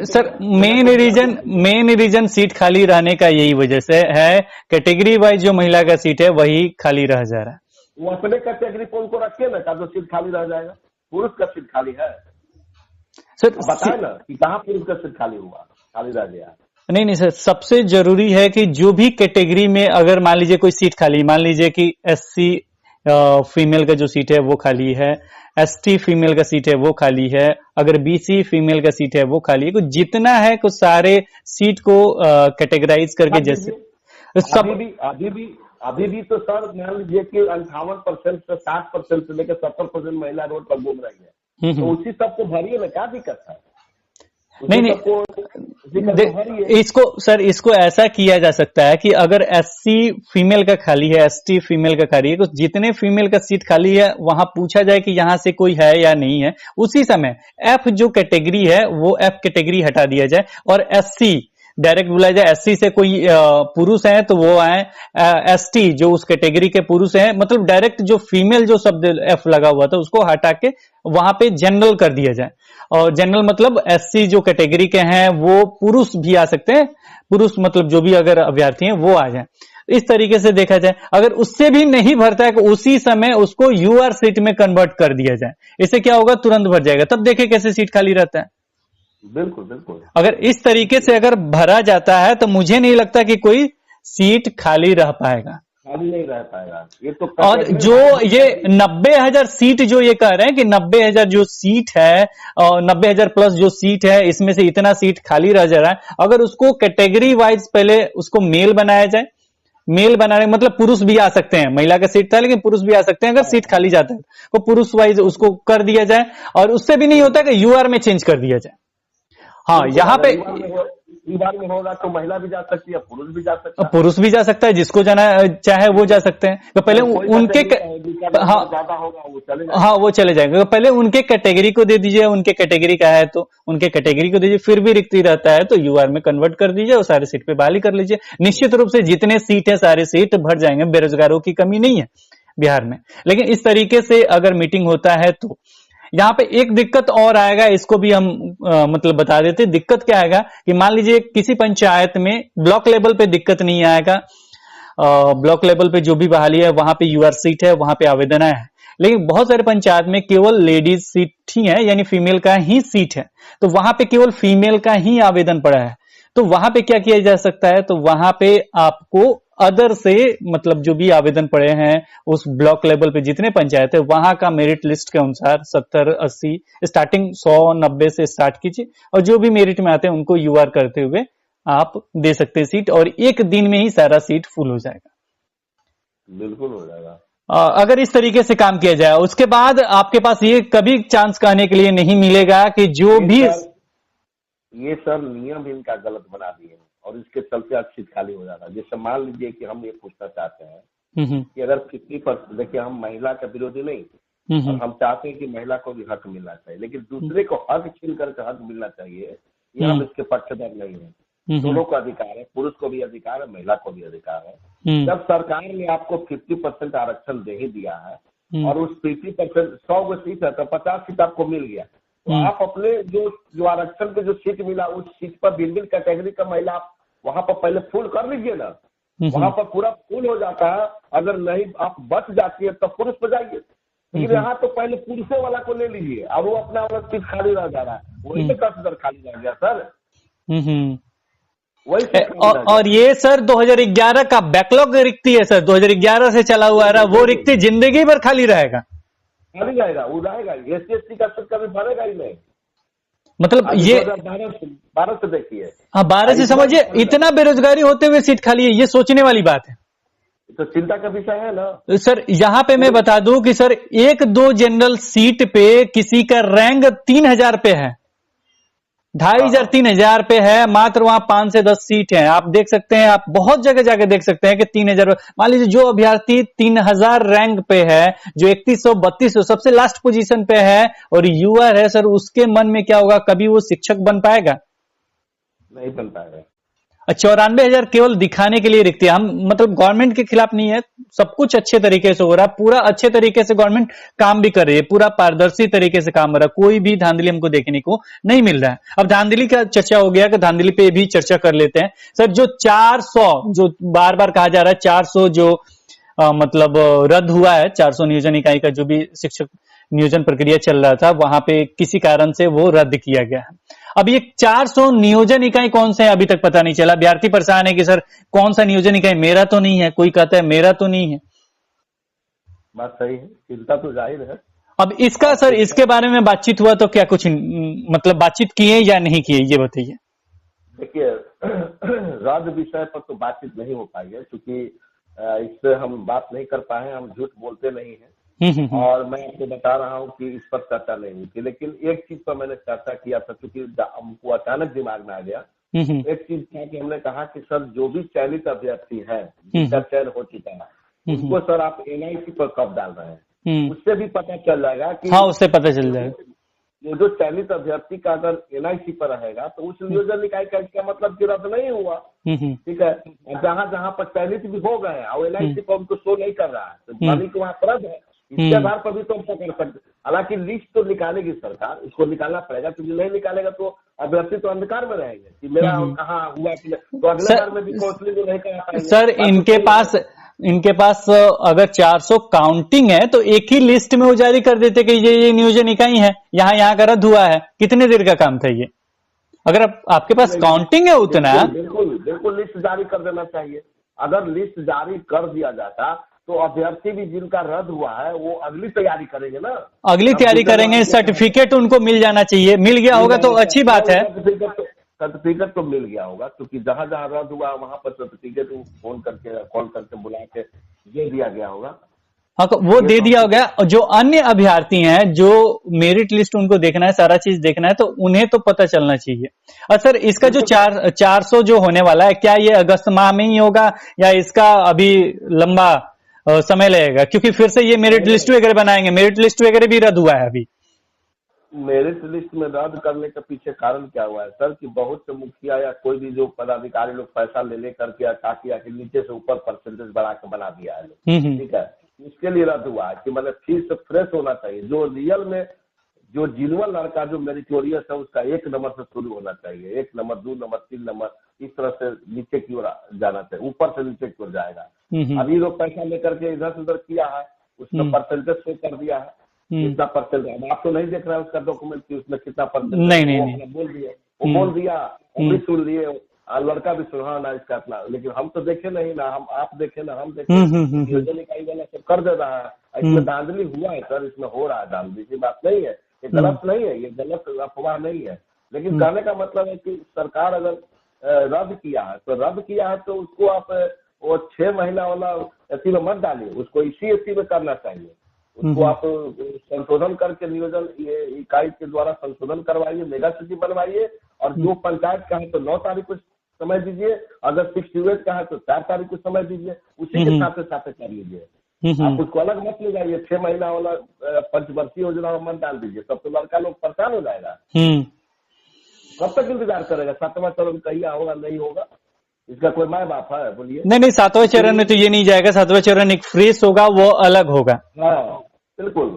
सर मेन रीजन सीट खाली रहने का यही वजह से है, कैटेगरी वाइज जो महिला का सीट है वही खाली रह जा रहा है। वो अपने कैटेगरी पर उनको रखे ना, तो सीट खाली रह जाएगा। पुरुष का सीट खाली है सर, बताए ना कि कहाँ पुरुष का सीट खाली हुआ, खाली रह गया। नहीं सर, सबसे जरूरी है कि जो भी कैटेगरी में अगर मान लीजिए कोई सीट खाली, मान लीजिए कि SC फीमेल का जो सीट है वो खाली है, ST फीमेल का सीट है वो खाली है, अगर BC फीमेल का सीट है वो खाली है, कुछ जितना है कुछ सारे सीट को कैटेगराइज करके जैसे अभी भी तो सर मान लीजिए कि 58% से 60% से लेकर 70% महिला रोड पर घूम रही है, तो उसी सब को भरिए में क्या दिक्कत है? नहीं उसी नहीं, सबको जिक्र तो है ही है। इसको ऐसा किया जा सकता है कि अगर एससी फीमेल का खाली है, एसटी फीमेल का खाली है, तो जितने फीमेल का सीट खाली है वहां पूछा जाए कि यहां से कोई है या नहीं है। उसी समय एफ जो कैटेगरी है वो एफ कैटेगरी हटा दिया जाए और एससी डायरेक्ट बुलाया जाए। एससी से कोई पुरुष है तो वो आए, एसटी जो उस कैटेगरी के पुरुष हैं, मतलब डायरेक्ट जो फीमेल जो शब्द एफ लगा हुआ था उसको हटा के वहां पे जनरल कर दिया जाए। और जनरल मतलब एससी जो कैटेगरी के हैं वो पुरुष भी आ सकते हैं, पुरुष मतलब जो भी अगर अभ्यर्थी हैं वो आ जाए। इस तरीके से देखा जाए। अगर उससे भी नहीं भरता है तो उसी समय उसको यूआर सीट में कन्वर्ट कर दिया जाए। इससे क्या होगा, तुरंत भर जाएगा। तब देखे कैसे सीट खाली रहता है। बिल्कुल बिल्कुल। अगर इस तरीके से अगर भरा जाता है तो मुझे नहीं लगता कि कोई सीट खाली रह पाएगा। खाली नहीं रह पाएगा। ये तो और जो ये 90,000 सीट जो ये कह रहे हैं कि 90,000 जो सीट है और 90,000 प्लस जो सीट है, इसमें से इतना सीट खाली रह जा रहा है। अगर उसको कैटेगरी वाइज पहले उसको मेल बनाया जाए, मेल बनाने मतलब पुरुष भी आ सकते हैं, महिला का सीट था लेकिन पुरुष भी आ सकते हैं। अगर सीट खाली जाता है तो पुरुष वाइज उसको कर दिया जाए और उससे भी नहीं होता कि यूआर में चेंज कर दिया जाए। हाँ, यहाँ पे बार में होगा तो महिला भी जा सकती है, पुरुष भी जा सकता है। पुरुष भी जा सकता है, जिसको जाना चाहे वो जा सकते हैं। तो पहले उनके हाँ ज्यादा होगा वो चले जाएगा। हाँ वो चले जाएंगे। तो पहले उनके कैटेगरी को दे दीजिए, उनके कैटेगरी का है तो उनके कैटेगरी को दीजिए, फिर भी रिक्ति रहता है तो यूआर में कन्वर्ट कर दीजिए और सारे सीट पे बहाली कर लीजिए। निश्चित रूप से जितने सीट है सारे सीट भर जाएंगे, बेरोजगारों की कमी नहीं है बिहार में। लेकिन इस तरीके से अगर मीटिंग होता है तो यहाँ पे एक दिक्कत और आएगा, इसको भी हम मतलब बता देते। दिक्कत क्या आएगा कि मान लीजिए किसी पंचायत में ब्लॉक लेवल पे दिक्कत नहीं आएगा, ब्लॉक लेवल पे जो भी बहाली है वहां पे यूआर सीट है, वहां पे आवेदन है। लेकिन बहुत सारे पंचायत में केवल लेडीज सीट ही है, यानी फीमेल का ही सीट है, तो वहां पे केवल फीमेल का ही आवेदन पड़ा है। तो वहां पे क्या किया जा सकता है, तो वहां पे आपको अदर से मतलब जो भी आवेदन पड़े हैं उस ब्लॉक लेवल पे जितने पंचायत है वहां का मेरिट लिस्ट के अनुसार 70-80 स्टार्टिंग 100-90 से स्टार्ट कीजिए और जो भी मेरिट में आते हैं उनको यूआर करते हुए आप दे सकते हैं सीट, और एक दिन में ही सारा सीट फुल हो जाएगा। बिल्कुल हो जाएगा अगर इस तरीके से काम किया जाए। उसके बाद आपके पास ये कभी चांस कहने के लिए नहीं मिलेगा कि जो भी ये सर नियम इनका गलत बना दिए और इसके चलते आज सीट खाली हो जाता है। जैसे मान लीजिए कि हम ये पूछना चाहते हैं कि अगर 50%, देखिए हम महिला का विरोधी नहीं और हम चाहते हैं कि महिला को भी हक मिलना चाहिए, लेकिन दूसरे को हक छीन करके हक मिलना चाहिए, ये हम इसके पक्षधर नहीं है। दोनों को अधिकार है, पुरुष को भी अधिकार है, महिला को भी अधिकार है। जब सरकार ने आपको 50% आरक्षण दे ही दिया है और उस 50% 100 सीट है तो 50 सीट आपको मिल गया, तो आप अपने जो आरक्षण पे जो सीट मिला उस सीट पर भिन्न कैटेगरी का महिला आप वहां पर पहले फुल कर लीजिए ना, वहां पर पूरा फुल हो जाता है। अगर नहीं आप बच जाती है तो पुरुष पर जाइए, लेकिन यहाँ तो पहले पुरुषों वाला को ले लीजिए और वो अपना वाला सीट खाली रह जा रहा है, वही तो 10,000 खाली रह गया सर। वही और ये सर 2011 का बैकलॉग रिक्ति है सर, 2011 से चला हुआ रहा, वो रिक्ति जिंदगी भर खाली रहेगा, खाली जाएगा, वो जाएगा। SC/ST का सीट कभी भरेगा ही नहीं। मतलब ये 2012 से देखिए, हाँ 12 से समझिए, इतना बेरोजगारी होते हुए सीट खाली है, ये सोचने वाली बात है। तो चिंता का विषय है ना सर। यहाँ पे मैं बता दूं कि सर 1-2 जनरल सीट पे किसी का रैंक 3,000 पे है, 2,500-3,000 पे है, मात्र वहां 5 से 10 सीट है। आप देख सकते हैं, आप बहुत जगह जाके देख सकते हैं कि 3,000। मान लीजिए जो अभ्यर्थी 3,000 रैंक पे है, जो 3132 सबसे लास्ट पोजीशन पे है और यूआर है सर, उसके मन में क्या होगा, कभी वो शिक्षक बन पाएगा? नहीं बन पाएगा। 94,000 केवल दिखाने के लिए रिक्ति। हम मतलब गवर्नमेंट के खिलाफ नहीं है, सब कुछ अच्छे तरीके से हो रहा है, पूरा अच्छे तरीके से गवर्नमेंट काम भी कर रही है, पूरा पारदर्शी तरीके से काम हो रहा है, कोई भी धांधली हमको देखने को नहीं मिल रहा है। अब धांधली का चर्चा हो गया कि धांधली पे भी चर्चा कर लेते हैं सर। जो 400 जो बार बार कहा जा रहा है, 400 जो मतलब रद्द हुआ है, 400 नियोजन इकाई का जो भी शिक्षक नियोजन प्रक्रिया चल रहा था, वहां पे किसी कारण से वो रद्द किया गया है। अब ये 400 नियोजन इकाई कौन से है अभी तक पता नहीं चला। अभ्यर्थी परेशान है कि सर कौन सा नियोजन इकाई, मेरा तो नहीं है, कोई कहता है मेरा तो नहीं है। बात सही है, चिंता तो जाहिर है। अब इसका सर, इसके बारे में बातचीत हुआ तो क्या कुछ मतलब बातचीत किए या नहीं किए, ये बताइए। देखिए रद्द विषय पर तो बातचीत नहीं हो पाई है, क्योंकि इससे हम बात नहीं कर पाए, हम झूठ बोलते नहीं है। और मैं आपको बता रहा हूँ कि इस पर चर्चा नहीं हुई थी, लेकिन एक चीज पर मैंने चर्चा किया था क्योंकि हमको अचानक दिमाग में आ गया। एक चीज था कि हमने कहा कि सर जो भी चयनित अभ्यर्थी है जिनका चयन हो चुका है उनको सर आप एनआईसी पर कब डाल रहे हैं, उससे भी पता चल जाएगा कि हाँ, उससे पता चल जाएगा। ये जो चयनित अभ्यर्थी का अगर एनआईसी पर रहेगा तो उस नियोजन निकाय का इसका मतलब कि रद्द नहीं हुआ। ठीक है, जहाँ जहाँ पर चयनित भी हो गए और एनआईसी पर उनको शो नहीं कर रहा है तो मानी कि वहाँ अपराध है, इसके आधार पर भी तो हम कर सकते। हालांकि लिस्ट तो निकालेगी सरकार, इसको निकालना पड़ेगा, क्योंकि नहीं निकालेगा तो अभ्यर्थी तो अंधकार में रहेंगे कि मेरा कहाँ हुआ, तो अगले बार में भी काउंसलिंग नहीं करा पाएंगे। सर इनके पास अगर 400 काउंटिंग है तो एक ही लिस्ट में वो जारी कर देते कि ये नियोजन इकाई है, यहाँ का रद्द हुआ है। कितने देर का काम था ये? अगर आपके पास काउंटिंग है उतना, बिल्कुल लिस्ट जारी कर देना चाहिए। अगर लिस्ट जारी कर दिया जाता तो अभ्यर्थी भी जिनका रद्द हुआ है वो अगली तैयारी करेंगे ना, अगली तैयारी करेंगे। सर्टिफिकेट उनको मिल जाना चाहिए, मिल गया होगा तो अच्छी बात है। सर्टिफिकेट तो मिल गया होगा, क्योंकि जहाँ जहाँ रद्द हुआ वहाँ पर सर्टिफिकेट कॉल करके बुला के दे दिया गया होगा। हाँ, वो दे दिया हो गया। जो अन्य अभ्यर्थी हैं, जो मेरिट लिस्ट उनको देखना है, सारा चीज देखना है, तो उन्हें तो पता चलना चाहिए। और सर इसका जो 400 जो होने वाला है, क्या ये अगस्त माह में ही होगा या इसका अभी लंबा समय लगेगा? क्योंकि फिर से ये मेरिट लिस्ट वगैरह बनाएंगे, मेरिट लिस्ट वगैरह भी रद्द हुआ है अभी। मेरिट लिस्ट में रद्द करने के पीछे कारण क्या हुआ है सर, कि बहुत से मुखिया या कोई भी जो पदाधिकारी लोग पैसा ले करके ताकि नीचे से ऊपर परसेंटेज बढ़ा के बना दिया है लोग। ठीक है, इसके लिए रद्द हुआ है कि मतलब फिर से फ्रेश होना चाहिए। जो रियल में जो जिनुअन लड़का जो मेरिटोरियस है उसका 1 नंबर से शुरू होना चाहिए, 1 नंबर 2 नंबर 3 नंबर इस तरह से नीचे की ओर जाना चाहिए, ऊपर से नीचे की ओर जाएगा। अभी लोग पैसा लेकर के इधर से उधर किया है, उसका परसेंटेज शो कर दिया है कितना परसेंट। आप तो नहीं देख रहे हैं उसका डॉक्यूमेंट कि उसमें कितना परसेंट नहीं। बोल दिया हम भी सुन लिए, लड़का भी सुना ना इसका इतना, लेकिन हम तो देखे नहीं ना, हम आप देखे ना हम देखे, नियोजन इकाई वाला सब कर दे रहा है। इसमें धांधली हुआ है सर, इसमें हो रहा है धांधली की बात नहीं है, ये गलत नहीं है, ये गलत अफवाह नहीं है। लेकिन कहने का मतलब है कि सरकार अगर रद्द किया है तो उसको आप वो 6 महीना वाला एसी में मत डालिए, उसको इसी एसी में करना चाहिए। उसको आप संशोधन करके नियोजन इकाई के द्वारा संशोधन करवाइए, मेगा सिटी बनवाइए, और जो पंचायत का है तो 9 तारीख को समय दीजिए, अगर 68 का है तो 4 तारीख को समय दीजिए, उसी के साथ कर लीजिए। आप उसको अलग मत ले जाइए, 6 महीना वाला पंचवर्षीय योजना में मत डाल दीजिए, तब तो लड़का लोग परेशान हो जाएगा। कब तक इंतजार करेगा? 7वां चरण कहिया होगा, नहीं होगा, इसका कोई माय बाप है? बोलिए। नहीं, 7वें चरण में तो ये नहीं जाएगा। 7वां चरण एक फ्रेश होगा, वो अलग होगा। हाँ बिल्कुल,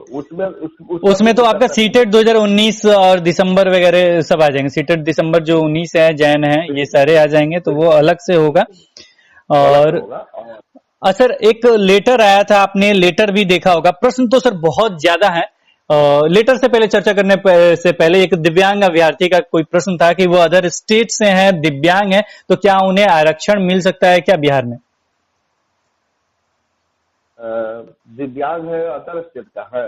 उसमें तो आपका सीटेट 2019 और दिसंबर वगैरह सब आ जाएंगे। सीटेट दिसंबर जो 19 है, जैन है, ये सारे आ जाएंगे, तो वो अलग से होगा। और सर एक लेटर आया था, आपने लेटर भी देखा होगा। प्रश्न तो सर बहुत ज्यादा है। लेटर से पहले चर्चा करने से पहले एक दिव्यांग अभ्यर्थी का कोई प्रश्न था कि वो अदर स्टेट से हैं, दिव्यांग हैं, तो क्या उन्हें आरक्षण मिल सकता है क्या बिहार में? दिव्यांग है, अदर स्टेट का है,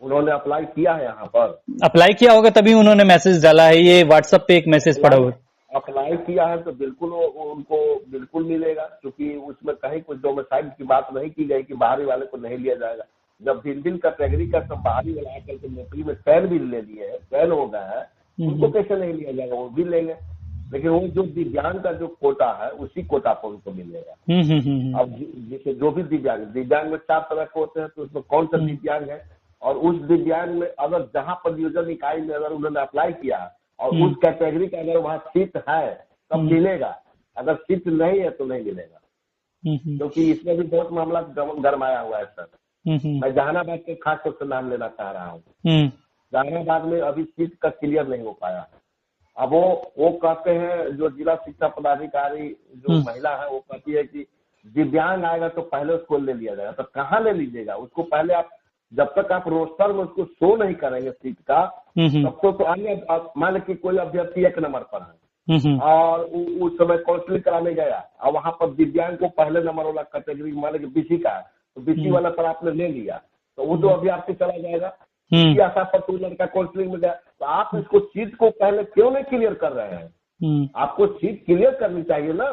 उन्होंने अप्लाई किया है, यहाँ पर अप्लाई किया होगा तभी उन्होंने मैसेज डाला है। ये व्हाट्सएप पे एक मैसेज पड़ा हुआ। अप्लाई किया है तो बिल्कुल उनको बिल्कुल मिलेगा, क्योंकि उसमें कहीं कुछ डोमिसाइल की बात नहीं की गई कि बाहरी वाले को नहीं लिया जाएगा। जब भिन्न कैटेगरी का सब बाहरी वाला आकर के नौकरी में चयन भी ले लिए है, चयन हो गया है, उनको कैसे नहीं लिया जाएगा? वो भी लेंगे, लेकिन वो जो दिव्यांग का जो कोटा है उसी कोटा पर उनको मिलेगा। अब जैसे जो भी दिव्यांग में 4 तरह के होते हैं, तो उसमें कौन सा दिव्यांग है, और उस दिव्यांग में अगर जहाँ पर नियोजन इकाई में अगर उन्होंने अप्लाई किया और उस कैटेगरी का अगर वहाँ सीट है तब मिलेगा, अगर सीट नहीं है तो नहीं मिलेगा। क्योंकि इसमें भी बहुत मामला गरमाया हुआ है सर। मैं जहानाबाद के खास तौर से नाम लेना चाह रहा हूँ। जहानाबाद में अभी सीट का क्लियर नहीं हो पाया। अब वो कहते हैं, जो जिला शिक्षा पदाधिकारी जो महिला है वो कहती है कि दिव्यांग आएगा तो पहले उसको ले लिया जाएगा। तो कहाँ ले लीजिएगा उसको? पहले आप जब तक आप रोस्टर में उसको शो नहीं करेंगे सीट का, तब तो अन्य मान लीजिए कोई अभ्यर्थी 1 नंबर पर है और उस समय काउंसलिंग कराने गया और वहाँ पर दिव्यांग को पहले नंबर वाला कैटेगरी मान लीजिए बीसी का है, तो बीसी वाला पर आपने ले लिया, तो वो तो अभ्यर्थी चला जाएगा। इसकी आशा पर कोई लड़का काउंसलिंग में गया, तो आप इसको सीट को पहले क्यों नहीं क्लियर कर रहे हैं? आपको सीट क्लियर करनी चाहिए ना,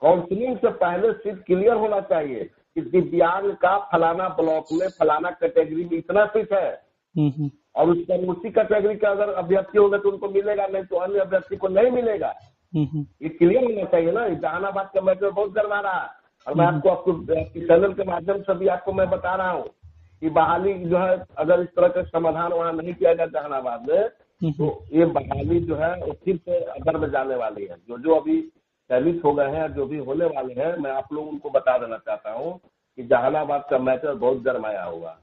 काउंसलिंग से पहले सीट क्लियर होना चाहिए। कि दिव्यांग का फलाना ब्लॉक में फलाना कैटेगरी में इतना सीट है, और उसी कैटेगरी का अगर अभ्यर्थी होगा तो उनको मिलेगा, नहीं तो अन्य अभ्यर्थी को नहीं मिलेगा। ये क्लियर होना चाहिए ना। जहानाबाद का मैटर बहुत गरमा रहा है, और मैं आपको चैनल के माध्यम से भी आपको मैं बता रहा हूँ कि बहाली जो है, अगर इस तरह का समाधान वहाँ नहीं किया जाए जहानाबाद में, तो ये बहाली जो है वो फिर से अदर में जाने वाली है। जो अभी चयनित हो गए हैं, जो भी होने वाले हैं, मैं आप लोगों को बता देना चाहता हूँ कि जहानाबाद का मैटर बहुत गरमाया होगा।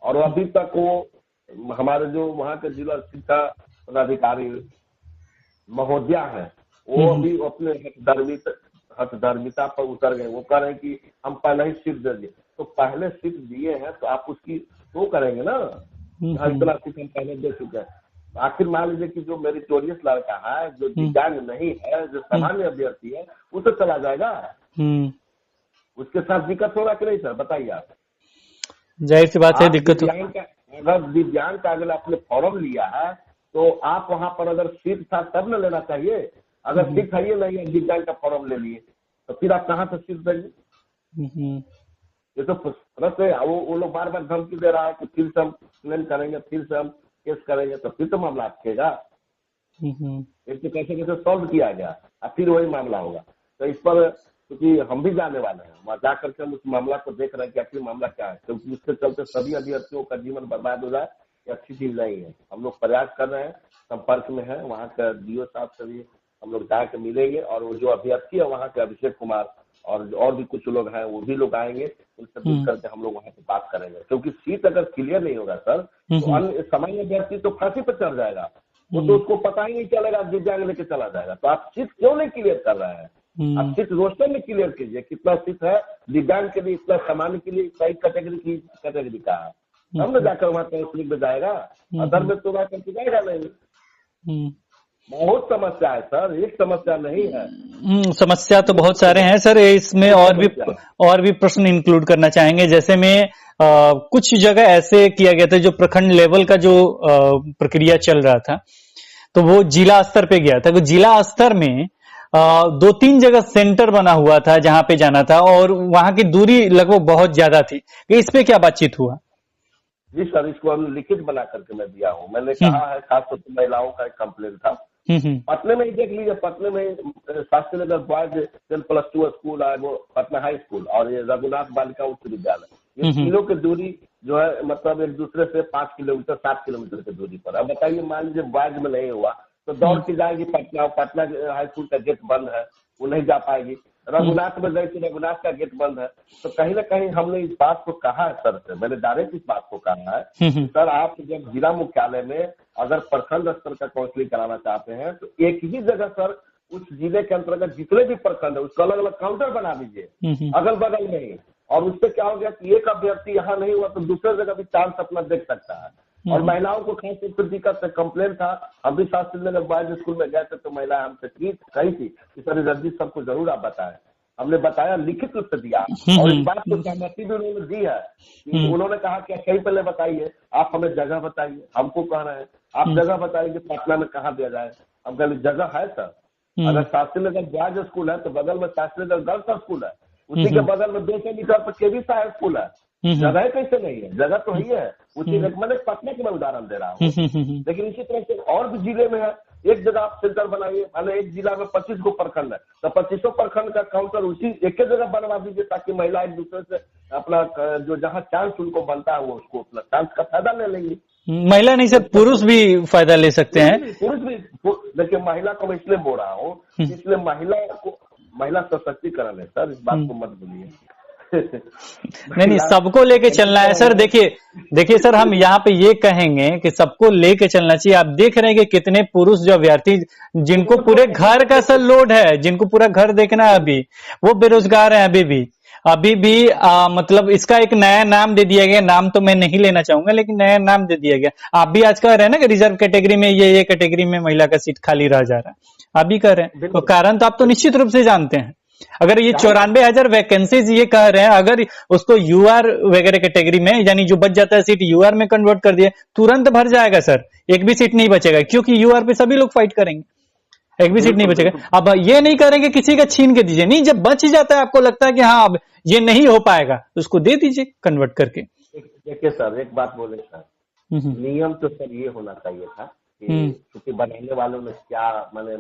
और अभी तक वो हमारे जो वहाँ के जिला शिक्षा पदाधिकारी महोदया है, वो भी अपने हठधर्मिता पर उतर गए। वो कह रहे हैं कि हम पहले ही सीट दे दिए। तो पहले सीट दिए हैं तो आप उसकी तो करेंगे ना, इतना सीट हम पहले दे चुके हैं। आखिर मान लीजिए कि जो मेरिटोरियस लड़का है, जो दिव्यांग नहीं है, जो सामान्य अभ्यर्थी है, वो तो चला जाएगा। उसके साथ दिक्कत होगा कि नहीं सर, बताइए आप। जाहिर सी बात है दिक्कत। अगर दिव्यांग का अगर आपने फॉर्म लिया है तो आप वहां पर अगर सीट था तब न लेना चाहिए। अगर सीट है नहीं है, दिव्यांग का फॉर्म ले लिए, तो फिर आप कहाँ से सीट देंगे? ये तो प्रश्न है। वो लोग बार बार धमकी दे रहा है कि फिर से हम क्लेम करेंगे, फिर से हम केस करेंगे, तो फिर तो मामला अटकेगा। एक तो कैसे सॉल्व किया गया, और फिर वही मामला होगा। तो इस पर क्योंकि हम भी जाने वाले हैं वहाँ जा करके, हम उस मामला को देख रहे हैं कि आखिर मामला क्या है, क्योंकि उसके चलते सभी अभ्यर्थियों का जीवन बर्बाद हो जाए, ये अच्छी चीज नहीं है। हम लोग प्रयास कर रहे हैं, संपर्क में है, वहाँ का डीओ साहब से भी हम लोग जाके मिलेंगे, और वो जो अभ्यर्थी है वहाँ के अभिषेक कुमार और भी कुछ लोग हैं, वो भी लोग आएंगे, उनसे मिल करके हम लोग वहाँ पे बात करेंगे। क्योंकि सीट अगर क्लियर नहीं होगा सर, तो अन्य सामान्य अभ्यर्थी तो फांसी पर चढ़ जाएगा, वो तो उसको पता ही नहीं चलेगा, दिव्यांग लेके चला जाएगा। तो आप सीट क्यों नहीं क्लियर कर रहे हैं? आप सीट रोस्टर में क्लियर कीजिए, कितना सीट है दिव्यांग के लिए, इतना सामान्य के लिए, सही कैटेगरी का है, तब न जाकर वहाँ काउंसिलिंग में जाएगा। अदर में तो वहाँ करके जाएगा नहीं। बहुत समस्या है सर, एक समस्या नहीं है। समस्या तो बहुत सारे हैं सर। इसमें और भी प्रश्न इंक्लूड करना चाहेंगे। जैसे में कुछ जगह ऐसे किया गया था, जो प्रखंड लेवल का जो प्रक्रिया चल रहा था, तो वो जिला स्तर पे गया था। तो जिला स्तर में 2-3 जगह सेंटर बना हुआ था जहां पे जाना था, और वहां की दूरी लगभग बहुत ज्यादा थी। इस पे क्या बातचीत हुआ? जी सर, इसको हम लिखित बना करके मैं दिया हूँ। मैंने कहा है, खासतौर पर महिलाओं का एक कंप्लेंट था। पटने में ही देख लीजिए, पटने में शास्त्री नगर बॉयज 10+2 स्कूल है, वो पटना हाई स्कूल, और ये रघुनाथ बालिका उच्च विद्यालय, ये तीनों की दूरी जो है मतलब एक दूसरे से 5 किलोमीटर 7 किलोमीटर की दूरी पर। अब बताइए, मान लीजिए बॉयज में नहीं हुआ तो दौड़ के जाएगी पटना हाई स्कूल का गेट बंद है, वो नहीं जा पाएगी। रघुनाथ में गई थी, रघुनाथ का गेट बंद है। तो कहीं ना कहीं हमने इस बात को कहा है सर से, मैंने डायरेक्ट इस बात को कहा है, सर आप जब जिला मुख्यालय में अगर प्रखंड स्तर का काउंसलिंग कराना चाहते हैं, तो एक ही जगह सर उस जिले के अंतर्गत जितने भी प्रखंड है उसका अलग अलग काउंटर बना दीजिए, अगल बगल में ही। और उससे क्या हो गया कि एक अभ्यर्थी यहाँ नहीं हुआ तो दूसरे जगह भी चांस अपना देख सकता है। और महिलाओं को खास तौर पर दिक्कत कंप्लेन था। हम भी शास्त्री नगर बॉयज स्कूल में गए थे, तो महिला हमसे कही थी कि सर रंजीत सर को जरूर आप बताएं। हमने बताया, लिखित रूप से दिया, और इस बात को सहमति भी उन्होंने दी है कि उन्होंने कहा कि कहीं पहले बताइए, आप हमें जगह बताइए। हमको कह रहे हैं आप जगह बताइए कि पटना में कहाँ दिया जाए। हम कह जगह है सर, अगर शास्त्री नगर बॉयज स्कूल है तो बगल में शास्त्री नगर गर्ल्स स्कूल है, उसी के बगल में 200 मीटर पर केवी साहब स्कूल है। जगह कैसे नहीं है? जगह तो ही है उसी। मैंने पटना की मैं उदाहरण दे रहा हूँ, लेकिन इसी तरह से और भी जिले में है। एक जगह आप सेंटर बनाइए, माने एक जिला में 25 गो प्रखंड है, तो 25 प्रखंड का काउंटर उसी एक जगह बनवा दीजिए, ताकि महिला एक दूसरे से अपना जो जहाँ चांस उनको बनता है वो उसको अपना चांस का फायदा ले लेंगे। महिला नहीं सर, पुरुष भी फायदा ले सकते हैं। पुरुष भी, देखिए महिला को मैं इसलिए बोल रहा हूँ, इसलिए महिला सशक्तिकरण है सर, इस बात को मत भूलिए। नहीं, सबको लेके चलना है सर। देखिए सर, हम यहाँ पे ये कहेंगे कि सबको लेके चलना चाहिए। आप देख रहे हैं कि कितने पुरुष जो अभ्यर्थी, जिनको पूरे घर का सर लोड है, जिनको पूरा घर देखना है, अभी वो बेरोजगार है। अभी भी मतलब इसका एक नया नाम दे दिया गया। नाम तो मैं नहीं लेना चाहूंगा, लेकिन नया नाम दे दिया गया। आप भी आज कह रहे हैं ना कि रिजर्व कैटेगरी में ये कैटेगरी में महिला का सीट खाली रह जा रहा है। आप भी कह रहे हैं, तो कारण तो आप तो निश्चित रूप से जानते हैं। अगर ये 94,000 वैकेंसीज ये कह रहे हैं, अगर उसको यूआर वगैरह कैटेगरी में, यानी जो बच जाता है सीट यूआर में कन्वर्ट कर दिए, तुरंत भर जाएगा सर, एक भी सीट नहीं बचेगा, क्योंकि यूआर पे सभी लोग फाइट करेंगे। एक भी सीट नहीं बिल्कुल बचेगा। बिल्कुल। अब ये नहीं करेंगे किसी का छीन के दीजिए, नहीं, जब बच जाता है आपको लगता है कि हाँ अब ये नहीं हो पाएगा तो उसको दे दीजिए कन्वर्ट करके। देखिए सर, एक बात बोले सर, हम्म नियम तो सर ये होना चाहिए था कि हम्म क्योंकि बनाने वालों ने क्या माने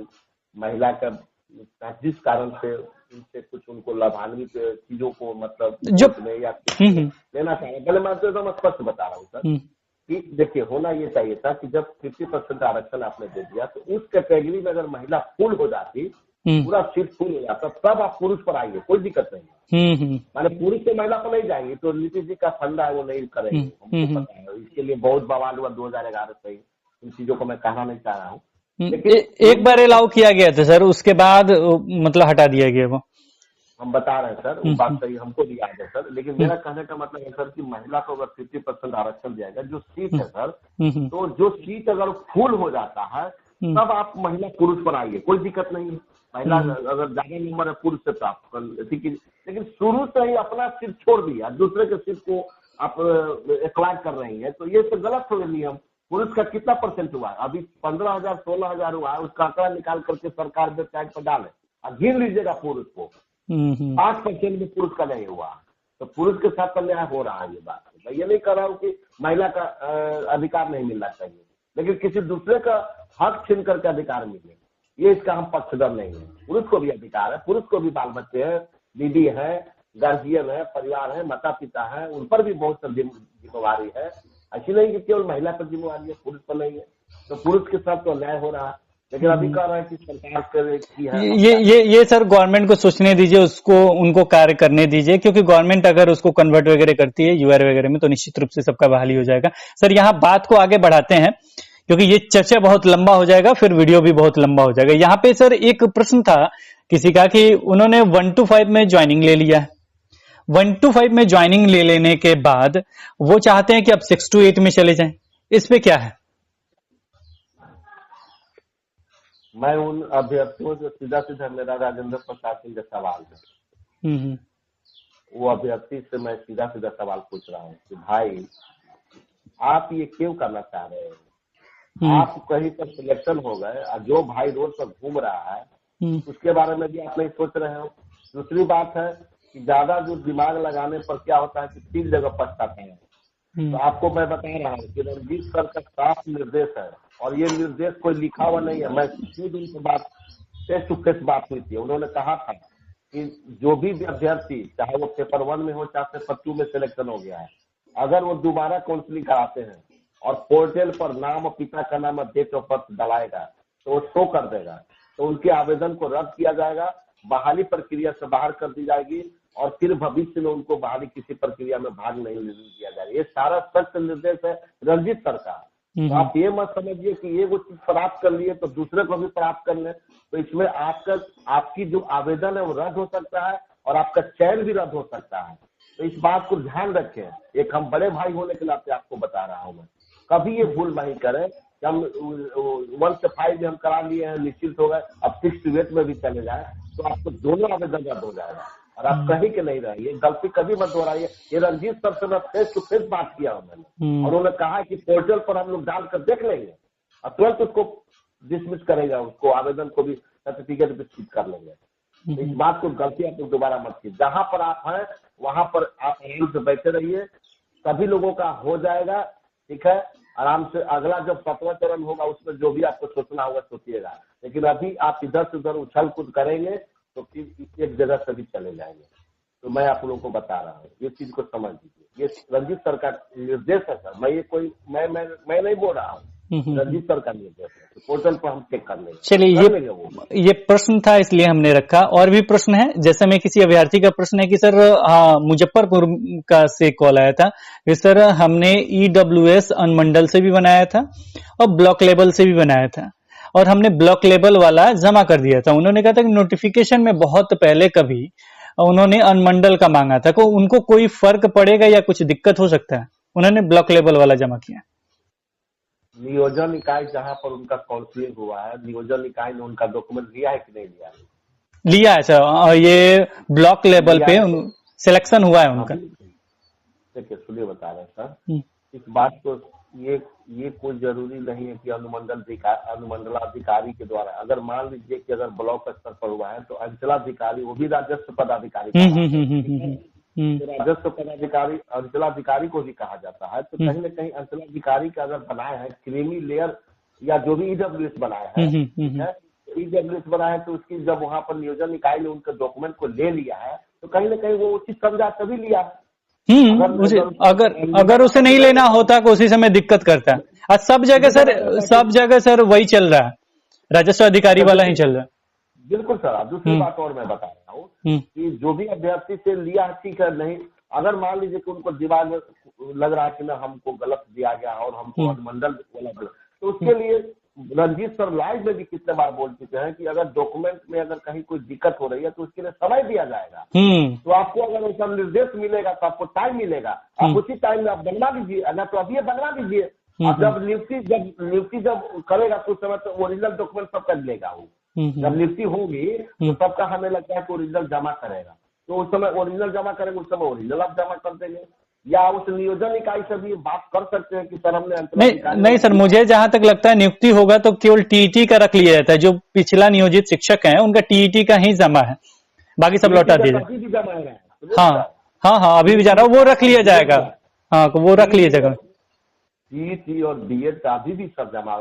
महिला का जिस कारण से उनसे कुछ उनको लाभान्वित चीजों को मतलब जो वोट में या कुछ हम्म में हम्म लेना चाहिए। पहले मैं तो एकदम स्पष्ट बता रहा हूँ सर हम्म कि देखिए होना ये चाहिए था कि जब 50% आरक्षण आपने दे दिया तो उस कैटेगरी में अगर महिला फुल हो जाती, हम्म पूरा सीट फुल हो जाता, तब आप पुरुष पर आइए, कोई दिक्कत नहीं है। माने पुरुष से महिला पर नहीं जाएंगे तो नीतीश जी का फंडा है वो नहीं करेंगे, हमको पता है। इसके लिए बहुत बवाल हुआ 2011 से ही, इन चीजों को मैं कहना नहीं चाह रहा हूँ। लेकिन एक बार अलाउ किया गया था सर, उसके बाद मतलब हटा दिया गया वो। हम बता रहे हैं सर, वो बात सही हमको भी याद है सर, लेकिन मेरा कहने का मतलब है सर कि महिला को अगर 50% आरक्षण जाएगा, जो सीट है सर, तो जो सीट अगर फुल हो जाता है तब आप महिला पुरुष पर आइए, कोई दिक्कत नहीं है। महिला अगर ज्यादा नंबर है पुरुष से तो आप लेकिन शुरू से ही अपना सीट छोड़ दिया, दूसरे के सीट को आप एक्वायर कर रही है, तो ये तो गलत हो गया नियम। पुरुष का कितना परसेंट हुआ है? अभी 15,000 16,000 हुआ है, उसका आंकड़ा निकाल करके सरकार वेबसाइट पर डाले और गिन लीजिएगा पुरुष को। 5% में पुरुष का नहीं हुआ, तो पुरुष के साथ अन्याय हो रहा है। ये बात मैं ये नहीं कर रहा हूँ कि महिला का अधिकार नहीं मिलना चाहिए, लेकिन किसी दूसरे का हक छीन करके अधिकार मिले, ये इसका हम पक्षधर नहीं है। पुरुष को भी अधिकार है, पुरुष को भी बाल बच्चे हैं, दीदी है, गार्जियन है, परिवार है, माता पिता है, उन पर भी बहुत जिम्मेवारी है। ऐसी नहीं कि केवल महिला पर जिम्मेवारी है, पुरुष पर नहीं है। तो पुरुष के साथ तो अन्याय हो रहा है, लेकिन अभी कह रहा है कि सरकार की है। ये सर गवर्नमेंट को सोचने दीजिए, उसको उनको कार्य करने दीजिए, क्योंकि गवर्नमेंट अगर उसको कन्वर्ट वगैरह करती है यूआर वगैरह में तो निश्चित रूप से सबका बहाली हो जाएगा। सर यहाँ बात को आगे बढ़ाते हैं क्योंकि ये चर्चा बहुत लंबा हो जाएगा, फिर वीडियो भी बहुत लंबा हो जाएगा। यहाँ पे सर एक प्रश्न था किसी का कि उन्होंने 1 to 5 में ज्वाइनिंग ले लिया है, 1 to 5 में ज्वाइनिंग ले लेने के बाद वो चाहते हैं कि अब 6 to 8 में चले जाएं, इस पे क्या है? मैं उन अभ्यर्थियों जो सीधा मेरा राजेंद्र प्रसाद सिंह का सवाल है, वो अभ्यर्थी से मैं सीधा सवाल पूछ रहा हूँ कि भाई आप ये क्यों करना चाह रहे हैं? आप कहीं पर सिलेक्शन हो गए और जो भाई रोड पर घूम रहा है उसके बारे में भी आप नहीं सोच रहे हो। दूसरी बात है कि ज्यादा जो दिमाग लगाने पर क्या होता है कि 3 जगह पछताते हैं। तो आपको मैं बता रहा हूँ कि रणजीत सर का साफ निर्देश है, और ये निर्देश कोई लिखा हुआ नहीं है। मैं खुद उनसे बात फेस टू फेस बात हुई थी, उन्होंने कहा था कि जो भी अभ्यर्थी चाहे वो पेपर 1 में हो चाहे पेपर 2 में सिलेक्शन हो गया है, अगर वो दोबारा काउंसलिंग कराते हैं और पोर्टल पर नाम और पिता का नाम और डेट ऑफ बर्थ दबाएगा तो वो शो कर देगा, तो उनके आवेदन को रद्द किया जाएगा, बहाली प्रक्रिया से बाहर कर दी जाएगी और फिर भविष्य में उनको बहाली किसी प्रक्रिया में भाग नहीं दिया जाएगा। ये सारा सख्त निर्देश है रंजीत सर का। तो आप ये मत समझिए कि ये वो चीज प्राप्त कर लिए तो दूसरे को भी प्राप्त कर ले, तो इसमें आपकी जो आवेदन है वो रद्द हो सकता है और आपका चयन भी रद्द हो सकता है। तो इस बात को ध्यान रखें, एक हम बड़े भाई होने के नाते आपको बता रहा हूँ मैं, कभी ये भूल नहीं करें कि हम 1 से 5 में हम करा लिए हैं, निश्चित हो गए, अब 6 to 8 में भी चले जाए तो आपको दोनों आवेदन रद्द हो जाएगा और आप कहीं के नहीं रहिए। गलती कभी मत दोहराइए। ये रंजीत सर से मैं फेस टू फेस बात किया हूँ मैंने, और उन्होंने कहा कि पोर्टल पर हम लोग डालकर देख लेंगे और तुरंत उसको डिसमिस करेगा, उसको आवेदन को भी सर्टिफिकेट भी ठीक कर लेंगे। तो इस बात को गलती आप लोग दोबारा मत कीजिए। जहां पर आप हैं वहां पर आप आराम से बैठे रहिए, सभी लोगों का हो जाएगा, ठीक है। आराम से अगला जब 7वां चरण होगा उसमें जो भी आपको सोचना होगा सोचिएगा, लेकिन अभी आप इधर से उधर उछल कूद करेंगे तो फिर एक जगह से भी चले जाएंगे। तो मैं आप लोगों को बता रहा हूँ, ये चीज को समझ लीजिए। ये रंजीत सर का निर्देश है सर, मैं ये कोई मैं नहीं बोल रहा हूँ, रंजीत सर का निर्देश है। तो पोर्टल पर हम चेक कर लेंगे। चलिए ये प्रश्न था इसलिए हमने रखा। और भी प्रश्न है, जैसे में किसी अभ्यर्थी का प्रश्न है कि सर मुजफ्फरपुर का से कॉल आया था कि सर हमने EWS अनुमंडल से भी बनाया था और ब्लॉक लेवल से भी बनाया था और हमने ब्लॉक लेवल वाला जमा कर दिया था। उन्होंने कहा था कि नोटिफिकेशन में बहुत पहले कभी उन्होंने अनुमंडल का मांगा था, तो उनको कोई फर्क पड़ेगा या कुछ दिक्कत हो सकता है? उन्होंने ब्लॉक लेवल वाला जमा किया। नियोजन इकाई जहां पर उनका काउंसलिंग हुआ है, नियोजन इकाई ने उनका डॉक्यूमेंट लिया है कि नहीं लिया है? लिया है सर, ये ब्लॉक लेवल पे सिलेक्शन हुआ है उनका। देखिए सुनिए बता रहे हैं सर, इस बात को ये कोई जरूरी नहीं है कि अनुमंडलाधिकारी के द्वारा, अगर मान लीजिए कि अगर ब्लॉक स्तर पर हुआ है तो अंचलाधिकारी, वो भी राजस्व पदाधिकारी हम्म कहलाते हम्म हैं, हम्म ठीक है। हम्म हम्म तो राजस्व पदाधिकारी अंचलाधिकारी को भी कहा जाता है। तो कहीं न कहीं अंचलाधिकारी का अगर बनाया है क्रीमी लेयर या जो भी ईडब्ल्यूएस बनाया है, ठीक है, ईडब्ल्यूएस बनाया है, तो उसकी जब वहां पर नियोजन इकाई ने उनके डॉक्यूमेंट को ले लिया है तो कहीं न कहीं वो उचित समझा तभी लिया है। उसे अगर अगर उसे नहीं लेना होता तो उसी समय दिक्कत करता है। आज सब जगह सर वही चल रहा है, राजस्व अधिकारी वाला ही चल रहा है। बिल्कुल सर। आप दूसरी बात और मैं बता रहा हूँ कि जो भी अभ्यर्थी से लिया ठीक है, नहीं अगर मान लीजिए कि उनको दिमाग में लग रहा है कि ना हमको गलत दिया गया और हमको अनुमंडल वाला गलत, तो उसके लिए रंजीत सर लाइव में भी कितने बार बोल चुके हैं कि अगर डॉक्यूमेंट में अगर कहीं कोई दिक्कत हो रही है तो उसके लिए समय दिया जाएगा। तो आपको अगर उसका निर्देश मिलेगा तो आपको टाइम मिलेगा, आप उसी टाइम में आप बनवा लीजिए, अगर तो अभी बनवा लीजिए। अब जब नियुक्ति जब करेगा तो उस समय तो ओरिजिनल डॉक्यूमेंट सब कर लेगा वो। जब नियुक्ति होगी तो सबका हमें लगता है कि ओरिजिनल जमा करेगा, तो उस समय ओरिजिनल जमा करेंगे, उस समय ओरिजिनल आप जमा कर देंगे, या उस नियोजन इकाई से भी बात कर सकते हैं कि सर हमने नहीं सर, मुझे जहां तक लगता है नियुक्ति होगा तो केवल टीईटी का रख लिया जाता है, जो पिछला नियोजित शिक्षक है उनका टीईटी का ही जमा है, बाकी सब लौटा दीजिए। हाँ अभी भी जा रहा है, वो रख लिया जाएगा। हाँ वो रख लिया जाएगा। टीईटी और बीएड का अभी भी सब जमा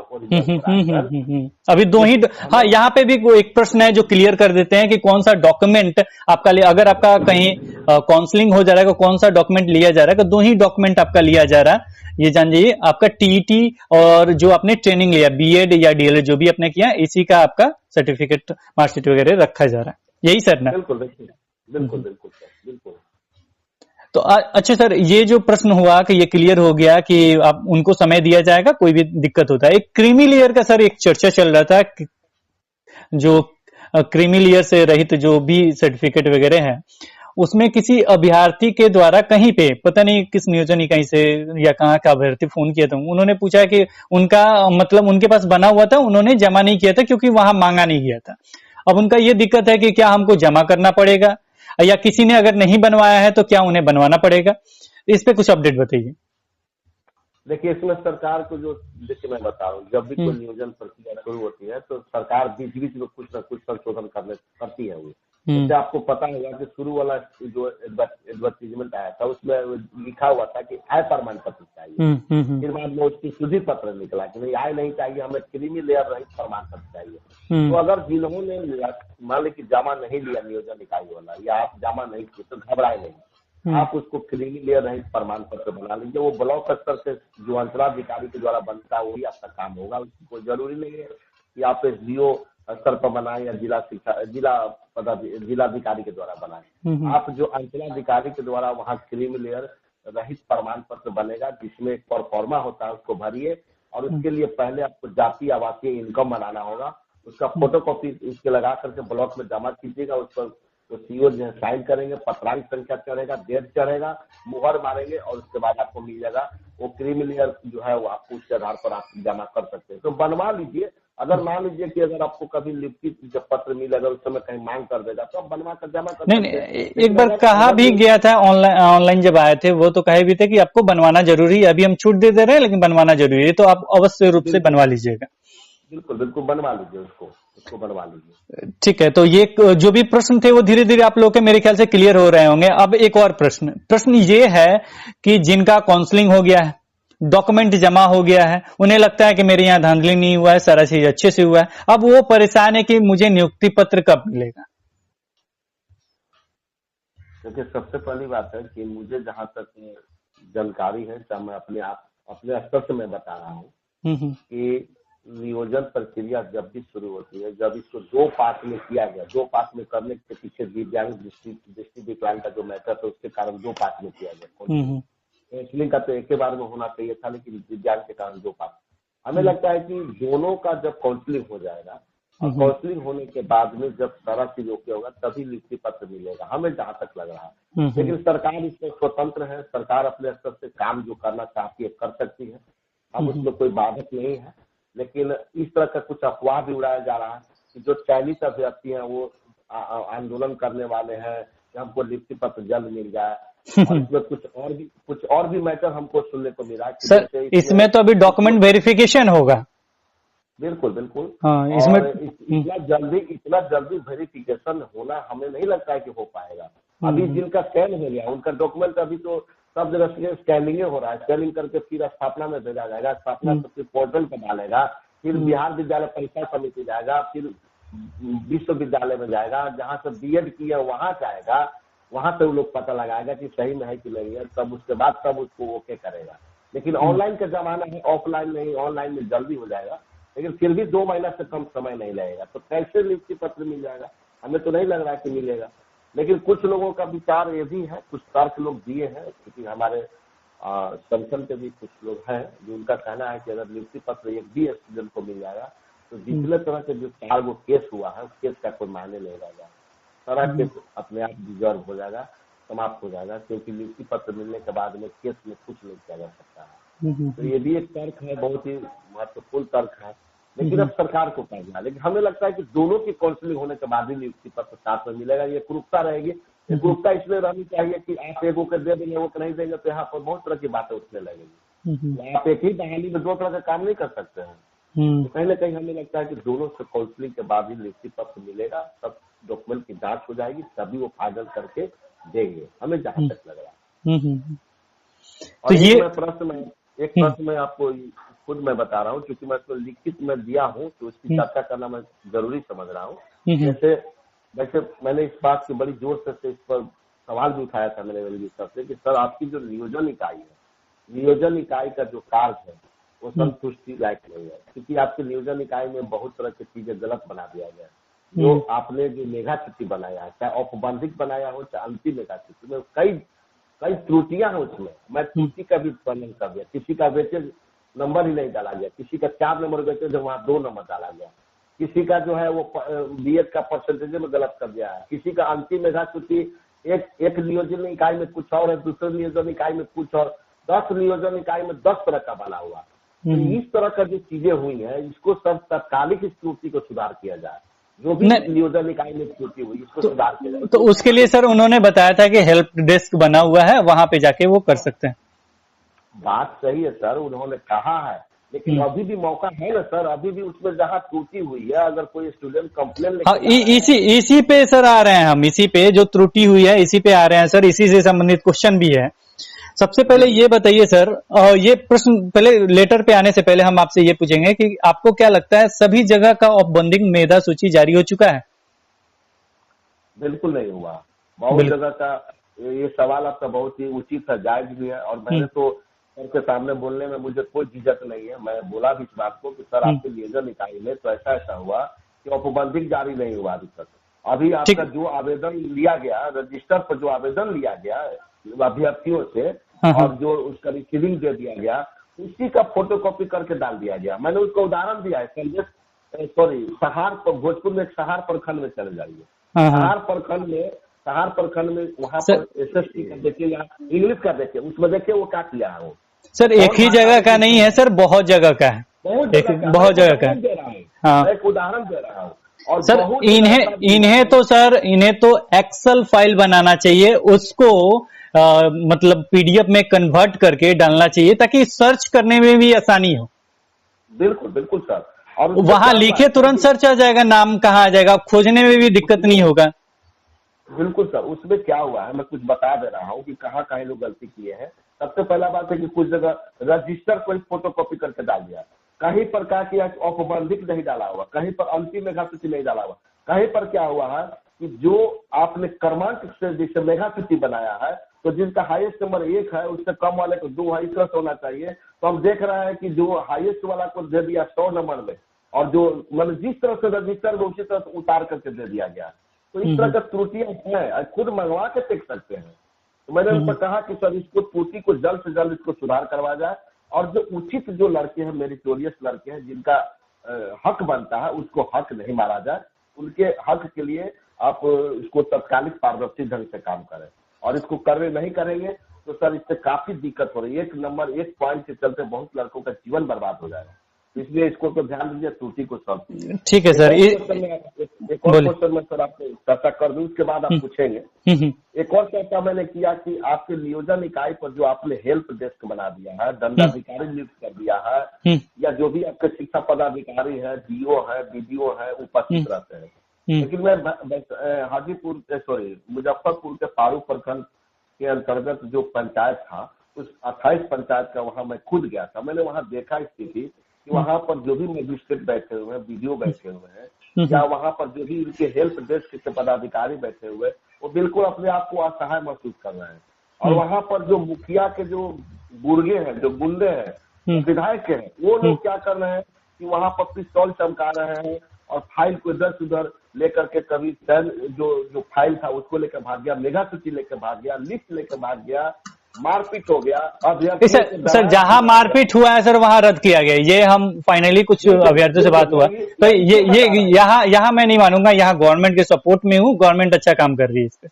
अभी दो ही। हाँ यहाँ पे भी एक प्रश्न है जो क्लियर कर देते हैं कि कौन सा डॉक्यूमेंट आपका अगर आपका कहीं काउंसलिंग हो जा रहा है, कौन सा डॉक्यूमेंट लिया जा रहा है, तो दो ही डॉक्यूमेंट आपका लिया जा रहा है। ये जान जाइए, आपका टीईटी और जो आपने ट्रेनिंग लिया बीएड या डीएलएड जो भी आपने किया, इसी का आपका सर्टिफिकेट मार्कशीट वगैरह रखा जा रहा है, यही सर ना? बिल्कुल बिल्कुल बिल्कुल सर, बिल्कुल। तो अच्छा सर, ये जो प्रश्न हुआ कि ये क्लियर हो गया कि आप उनको समय दिया जाएगा, कोई भी दिक्कत होता है। एक क्रीमी लेयर का सर एक चर्चा चल रहा था, जो क्रीमी लेयर से रहित जो भी सर्टिफिकेट वगैरह है, उसमें किसी अभ्यर्थी के द्वारा कहीं पे पता नहीं किस नियोजन इकाई से या कहाँ का अभ्यर्थी फोन किया था, उन्होंने पूछा कि उनका मतलब उनके पास बना हुआ था, उन्होंने जमा नहीं किया था क्योंकि वहां मांगा नहीं गया था। अब उनका ये दिक्कत है कि क्या हमको जमा करना पड़ेगा, या किसी ने अगर नहीं बनवाया है तो क्या उन्हें बनवाना पड़ेगा? इस पे कुछ अपडेट बताइए। देखिए इसमें सरकार को जो, देखिए मैं बता रहा हूँ, जब भी कोई नियोजन प्रक्रिया शुरू होती है तो सरकार बीच बीच में कुछ न कुछ संशोधन करती है। वो जैसे आपको पता होगा कि शुरू वाला जो एडवर्टीजमेंट आया था उसमें लिखा हुआ था कि आय प्रमाण पत्र चाहिए, फिर बाद में उसकी शुद्धि पत्र निकला कि नहीं आय नहीं चाहिए, हमें क्रीमी लेयर रहित प्रमाण पत्र चाहिए। तो अगर जिन्होंने मान ली कि जमा नहीं लिया नियोजन इकाई वाला, या आप जमा नहीं किए तो घबराए नहीं, आप उसको क्रीमी लेयर रहित प्रमाण पत्र बना लीजिए। वो ब्लॉक स्तर से जो अंचलाधिकारी के द्वारा बनता है वही आपका काम होगा। उसको जरूरी नहीं है कि आप एसडीओ स्तर पर बनाए या जिलाधिकारी के द्वारा बनाए। आप जो अंचलाधिकारी के द्वारा वहाँ क्रीमी लेयर रहित प्रमाण पत्र बनेगा, जिसमें एक प्रोफार्मा होता है, उसको भरिए और उसके लिए पहले आपको जातीय आवासीय इनकम बनाना होगा। उसका फोटोकॉपी उसके लगा करके ब्लॉक में जमा कीजिएगा। उस पर तो सीओ जो है साइन करेंगे, पत्रांक संख्या चढ़ेगा, डेट चढ़ेगा, मुहर मारेंगे और उसके बाद आपको मिल जाएगा वो क्रीमी लेयर जो है वो आपको उसके आधार पर आप जमा कर सकते हैं। तो बनवा लीजिए। अगर मान लीजिए कि अगर आपको कभी लिखित जब पत्र मिलेगा उस समय कहीं मांग कर देगा तो आप बनवा कर जमा कर नहीं, एक बार कहा भी गया था ऑनलाइन जब आए थे वो तो कहे भी थे कि आपको बनवाना जरूरी है, अभी हम छूट दे रहे हैं लेकिन बनवाना जरूरी है, तो आप अवश्य रूप से बनवा लीजिएगा। बिल्कुल बनवा लीजिए, उसको बनवा लीजिए। ठीक है, तो ये जो भी प्रश्न थे वो धीरे धीरे आप लोग के मेरे ख्याल से क्लियर हो रहे होंगे। अब एक और प्रश्न ये है कि जिनका काउंसलिंग हो गया है, डॉक्यूमेंट जमा हो गया है, उन्हें लगता है कि मेरे यहाँ धांधली नहीं हुआ है, सारा चीज अच्छे से हुआ है, अब वो परेशान है कि मुझे नियुक्ति पत्र कब मिलेगा। देखिए सबसे पहली बात है कि मुझे जहां तक जानकारी है, चाहे मैं अपने स्तर से मैं बता रहा हूँ कि नियोजन प्रक्रिया जब भी शुरू होती है, जब इसको 2 पार्ट में किया गया, 2 पार्ट में करने के पीछे दिव्यांग दृष्टि विकलांग का जो मैटर था उसके कारण 2 पार्ट में किया गया। काउंसलिंग का तो एक ही बार में होना चाहिए था, लेकिन दिव्यांग के कारण 2 पार्ट। हमें लगता है कि दोनों का जब काउंसलिंग हो जाएगा और काउंसलिंग होने के बाद में जब सारा चीज ओके होगा तभी नियुक्ति पत्र मिलेगा, हमें जहां तक लग रहा है। लेकिन सरकार इसमें स्वतंत्र है, सरकार अपने स्तर से काम जो करना चाहती है कर सकती है, अब उसमें कोई बाधक नहीं है। लेकिन इस तरह का कुछ अफवाह भी उड़ाया जा रहा है कि जो चयनित अभ्यर्थी हैं वो आंदोलन करने वाले हैं कि हमको नियुक्ति पत्र जल्द मिल जाए, और इसमें कुछ और भी मैटर हमको सुनने को मिला कि सर जैसे इसमें तो अभी डॉक्यूमेंट वेरिफिकेशन होगा। बिल्कुल बिल्कुल। हाँ इसमें और इतना जल्दी वेरिफिकेशन होना हमें नहीं लगता है कि हो पाएगा। अभी जिनका स्कैन हो गया उनका डॉक्यूमेंट अभी तो सब जगह स्कैनिंग हो रहा है, स्कैनिंग करके फिर स्थापना में भेजा जाएगा, स्थापना से फिर पोर्टल पर डालेगा, फिर बिहार विद्यालय परीक्षा समिति जाएगा, फिर विश्वविद्यालय में जाएगा, जहाँ से बीएड किया वहां जाएगा, वहां से वो लोग पता लगाएगा कि सही में है कि नहीं है, तब उसके बाद तब उसको ओके करेगा। लेकिन ऑनलाइन का जमाना है, ऑफलाइन नहीं, ऑनलाइन में जल्दी हो जाएगा, लेकिन फिर भी 2 महीना से कम समय नहीं लगेगा। तो कैसे नियुक्ति पत्र मिल जाएगा? हमें तो नहीं लग रहा है कि मिलेगा। लेकिन कुछ लोगों का विचार ये भी है, कुछ तर्क लोग दिए हैं, क्योंकि हमारे संगठन के भी कुछ लोग हैं जो उनका कहना है कि अगर नियुक्ति पत्र एक भी स्टूडेंट को मिल जाएगा तो जितने तरह के जो 4 गो केस हुआ है उस केस का कोई मायने नहीं रहेगा, सारा केस अपने आप डिजर्व हो जाएगा, समाप्त हो जाएगा, क्योंकि नियुक्ति पत्र मिलने के बाद में केस में कुछ नहीं किया जा सकता है। तो ये भी एक तर्क है, बहुत ही महत्वपूर्ण तर्क है, लेकिन अब सरकार को कहना है। लेकिन हमें लगता है कि दोनों की काउंसलिंग होने के बाद ही नियुक्ति पत्र साथ में मिलेगा। ये कुरूपता रहेगी, कुरूपता इसलिए रहनी चाहिए कि आप एगो को दे देंगे, वो को नहीं देंगे, तो यहाँ पर बहुत तरह की बातें उठने लगेगी। आप एक ही बहाली में 2 तरह का काम नहीं कर सकते हैं। तो कहीं ना कहीं हमें लगता है कि दोनों से काउंसलिंग के बाद ही नियुक्ति पत्र मिलेगा, सब डॉक्यूमेंट की जांच हो जाएगी, तभी वो फाइनल करके देंगे, हमें जहां तक लग रहा है। और ये एक प्रश्न मैं आपको खुद मैं बता रहा हूँ, क्योंकि मैं इसको लिखित में दिया हूँ, तो उसकी चर्चा करना मैं जरूरी समझ रहा हूँ। वैसे मैंने इस बात की बड़ी जोर से इस पर सवाल भी उठाया था मैंने रजिस्टर से कि सर आपकी जो नियोजन इकाई है, नियोजन इकाई का जो कार्य है वो संतुष्टि लायक नहीं है, क्योंकि आपकी नियोजन इकाई में बहुत तरह की चीजें गलत बना दिया गया है। जो आपने जो मेगा चिट्ठी बनाया है, चाहे औपबंधिक बनाया हो चाहे अंतिम मेगा चिट्ठी में, कई त्रुटियां हैं उसमें। मैं त्रुटि का भी वर्णन कर दिया, किसी का वेटेज नंबर ही नहीं डाला गया, किसी का 4 नंबर वेटेज है वहाँ 2 नंबर डाला गया, किसी का जो है वो बीएड का परसेंटेज में गलत कर दिया है, किसी का अंतिम मेगा चिट्ठी एक नियोजन इकाई में कुछ और है, दूसरे नियोजन इकाई में कुछ और, 10 नियोजन इकाई में 10 तरह का बना हुआ। तो इस तरह का जो चीजें हुई है, इसको सब तत्कालिक इस त्रुटि को सुधार किया जाए, जो भी नियोजन इकाई में त्रुटि हुई इसको सुधार किया जाए। तो उसके लिए सर उन्होंने बताया था कि हेल्प डेस्क बना हुआ है, वहां पे जाके वो कर सकते हैं। बात सही है सर, उन्होंने कहा है, लेकिन अभी भी मौका है ना सर, अभी भी उसमें जहाँ त्रुटि हुई है, अगर कोई स्टूडेंट कंप्लेन इसी पे सर आ रहे हैं हम, इसी पे जो त्रुटि हुई है इसी पे आ रहे हैं सर, इसी से संबंधित क्वेश्चन भी है। सबसे पहले ये बताइए सर, ये प्रश्न पहले लेटर पे आने से पहले हम आपसे ये पूछेंगे कि आपको क्या लगता है सभी जगह का औपबंधिक मेधा सूची जारी हो चुका है? बिल्कुल नहीं हुआ, बहुत जगह का। ये सवाल आपका बहुत ही उचित है, जायज भी है, और मैंने तो सर के सामने बोलने में मुझे कोई झिझक नहीं है। मैं बोला भी इस बात को कि सर आपके नियोजन इकाई में तो ऐसा हुआ कि औपबंधिक जारी नहीं हुआ अभी तक। अभी आपका जो आवेदन लिया गया, रजिस्टर पर जो आवेदन लिया गया अभ्यर्थियों से और जो उसका रिसीविंग दे दिया गया, उसी का फोटोकॉपी करके डाल दिया गया। मैंने उसका उदाहरण दिया है, सहार, भोजपुर में एक सहार प्रखंड में चले जाइए, सहार प्रखंड में वहाँ पर SST का देखिए या इंग्लिश का देखिए, उसमें देखिए वो क्या किया है। वो सर एक ही जगह का नहीं है सर, बहुत जगह का है, बहुत जगह का दे रहा है। हाँ। एक उदाहरण दे रहा हूँ। और सर इन्हें तो एक्सेल फाइल बनाना चाहिए, उसको मतलब PDF में कन्वर्ट करके डालना चाहिए ताकि सर्च करने में भी आसानी हो। बिल्कुल बिल्कुल सर, और वहां लिखे तुरंत सर्च आ जाएगा, नाम कहाँ आ जाएगा, खोजने में भी दिक्कत नहीं होगा। बिल्कुल सर, उसमें क्या हुआ है मैं कुछ बता दे रहा हूँ कि कहाँ कहीं लोग गलती किए हैं। सबसे पहला बात है कि कुछ जगह रजिस्टर को फोटोकॉपी करके डाल दिया, कहीं पर क्या किया औपबंधिक नहीं डाला हुआ, कहीं पर अंतिम मेधा सूची नहीं डाला हुआ, कहीं पर क्या हुआ है कि जो आपने क्रमांक से जैसे मेधा सूची बनाया है, तो जिनका हाईएस्ट नंबर 1 है उससे कम वाले को 2 है, इस तरह से होना चाहिए। तो हम देख रहे हैं कि जो हाईएस्ट वाला को दे दिया 100 नंबर में, और जो मतलब जिस तरह से रजिस्टर में उसी तरह से उतार करके दे दिया गया। तो इस तरह का त्रुटियां हैं, खुद मंगवा के देख सकते हैं। तो मैंने उनको कहा कि सर इसको त्रुटि को जल्द से जल्द इसको सुधार करवा जाए, और जो उचित जो लड़के हैं, मेरिटोरियस लड़के हैं, जिनका हक बनता है, उसको हक नहीं मारा जाए। उनके हक के लिए आप इसको तत्कालिक पारदर्शी ढंग से काम करें, और इसको नहीं करेंगे तो सर इससे काफी दिक्कत हो रही है। एक पॉइंट के चलते बहुत लड़कों का जीवन बर्बाद हो जाएगा, इसलिए इसको तो ध्यान दीजिए, त्रुटि को सॉल्व कीजिए। ठीक है सर। एक एक और बोलिए। क्वेश्चन मैं सर आपको चर्चा कर दूं, उसके बाद आप पूछेंगे। एक और चर्चा मैंने किया कि आपके नियोजन इकाई पर जो आपने हेल्प डेस्क बना दिया है, दंडाधिकारी नियुक्त कर दिया है, या जो भी आपके शिक्षा पदाधिकारी है, डीओ है, बीडीओ है, उपस्थित रहते हैं। लेकिन मैं मुजफ्फरपुर के पारू प्रखंड के अंतर्गत जो पंचायत था, उस 28 पंचायत का वहां मैं खुद गया था। मैंने वहां देखा स्थिति कि वहां पर जो भी मजिस्ट्रेट बैठे हुए हैं, बीडीओ बैठे हुए हैं, या वहां पर जो भी उनके हेल्प डेस्क के पदाधिकारी बैठे हुए, वो बिल्कुल अपने आप को असहाय महसूस कर रहे हैं। और वहां पर जो मुखिया के जो गुर्गे हैं, जो गुंडे हैं, विधायक हैं, वो लोग क्या कर रहे हैं कि वहां पर पिस्तौल चमका रहे हैं और फाइल को इधर से उधर लेकर के, कभी जो फाइल था उसको लेकर भाग गया, मेगा सूची लेकर भाग गया, लिस्ट लेकर भाग गया, मारपीट हो गया। सर जहां मारपीट हुआ है सर वहां रद्द किया गया। ये हम फाइनली कुछ अभ्यर्थियों से बात हुआ, तो ये यहाँ मैं नहीं मानूंगा, यहाँ गवर्नमेंट के सपोर्ट में हूँ, गवर्नमेंट अच्छा काम कर रही है इस पे।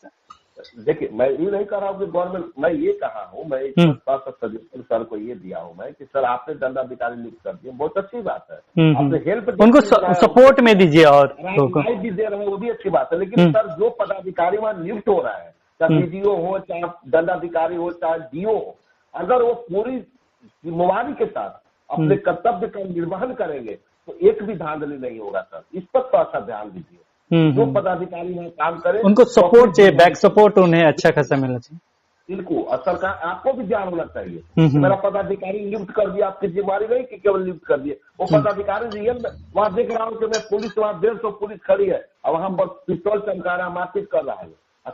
देखिए, मैं ये नहीं कह रहा हूँ कि गवर्नमेंट, मैं ये कहा हूँ, मैं सजेशन सर को ये दिया हूँ मैं कि सर आपने दंडाधिकारी नियुक्त कर दिया, बहुत अच्छी बात है। आपने हेल्प उनको सपोर्ट में दीजिए और भी दे रहे हैं, वो भी अच्छी बात है। लेकिन सर जो पदाधिकारी वहाँ नियुक्त हो रहा है, चाहे बीडीओ हो, चाहे दंडाधिकारी हो, चाहे डीओ हो, अगर वो पूरी जिम्मेवारी के साथ अपने कर्तव्य का निर्वहन करेंगे तो एक भी धांधली नहीं होगा। सर इस पर तो अच्छा ध्यान दीजिए। जो पदाधिकारी वहाँ काम करें, उनको सपोर्ट चाहिए, बैक सपोर्ट उन्हें अच्छा खासा मिलना चाहिए। बिल्कुल, और सरकार आपको भी ध्यान होना चाहिए। मेरा पदाधिकारी नियुक्त कर दिया, आपकी जिम्मेवारी नहीं कि केवल नियुक्त कर दिए, वो पदाधिकारी रियल वहाँ देख रहा हूँ कि मैं पुलिस, वहाँ 150 पुलिस खड़ी है और वहाँ पर पिस्तौल चमका रहा, मारपीट कर रहा है,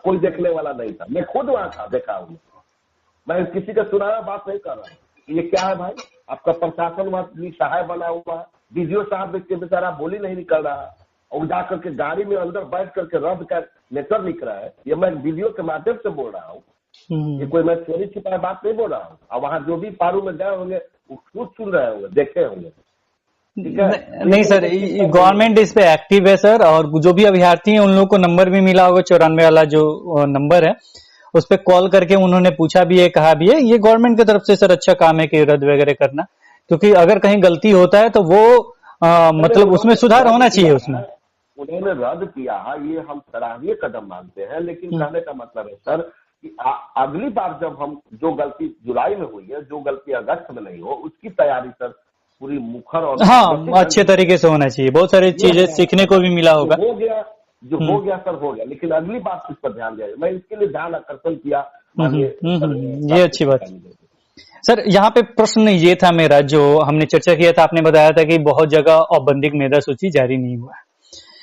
कोई देखने वाला नहीं था। मैं खुद वहाँ था, देखा हूँ। मैं किसी का सुनाया बात नहीं कर रहा हूँ। ये क्या है भाई, आपका प्रशासन वहाँ सहाय बना हुआ है, डीजीओ साहब के बेचारा बोली नहीं निकल रहा है, और जाकर के गाड़ी में अंदर बैठ करके रद्द कर लेटर लिख रहा है। ये मैं वीडियो के माध्यम से बोल रहा हूँ, ये कोई मैं चोरी छिपाए बात नहीं बोल रहा हूँ। और वहाँ जो भी पारू में गए होंगे वो खुद सुन रहे होंगे, देखे होंगे। नहीं सर, गवर्नमेंट इस पे एक्टिव है सर, और जो भी अभ्यर्थी हैं उन लोगों को नंबर भी मिला होगा, 94 वाला जो नंबर है, उस पे कॉल करके उन्होंने पूछा भी है, कहा भी है। ये गवर्नमेंट की तरफ से सर अच्छा काम है कि रद्द वगैरह करना, क्योंकि अगर कहीं गलती होता है तो वो मतलब उसमें सुधार होना चाहिए। उसमें उन्होंने रद्द किया, ये हम सराहनीय कदम मानते हैं। लेकिन कहने का मतलब है सर कि अगली बार जब हम, जो गलती जुलाई में हुई है, जो गलती अगस्त में नहीं हो, उसकी तैयारी सर पूरी मुखर और अच्छे तरीके से होना चाहिए। बहुत सारी चीजें सीखने को भी मिला होगा। हो गया जो हो गया सर हो गया, लेकिन अगली बार इस पर ध्यान दिया। मैं इसके लिए ध्यान आकर्षण किया। ये अच्छी बात सर। यहाँ पे प्रश्न ये था मेरा, जो हमने चर्चा किया था, आपने बताया था कि बहुत जगह औपबंधिक मेधा सूची जारी नहीं हुआ है।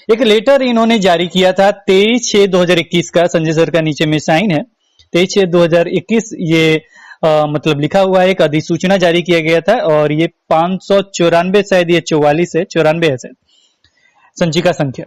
एक लेटर इन्होंने जारी किया था 23/6/2021 का, संजय सर का नीचे में साइन है, 23/6/2021 ये मतलब लिखा हुआ है। एक अधिसूचना जारी किया गया था और ये 594 शायद, ये 44 है, 94 है शायद संचिका संख्या।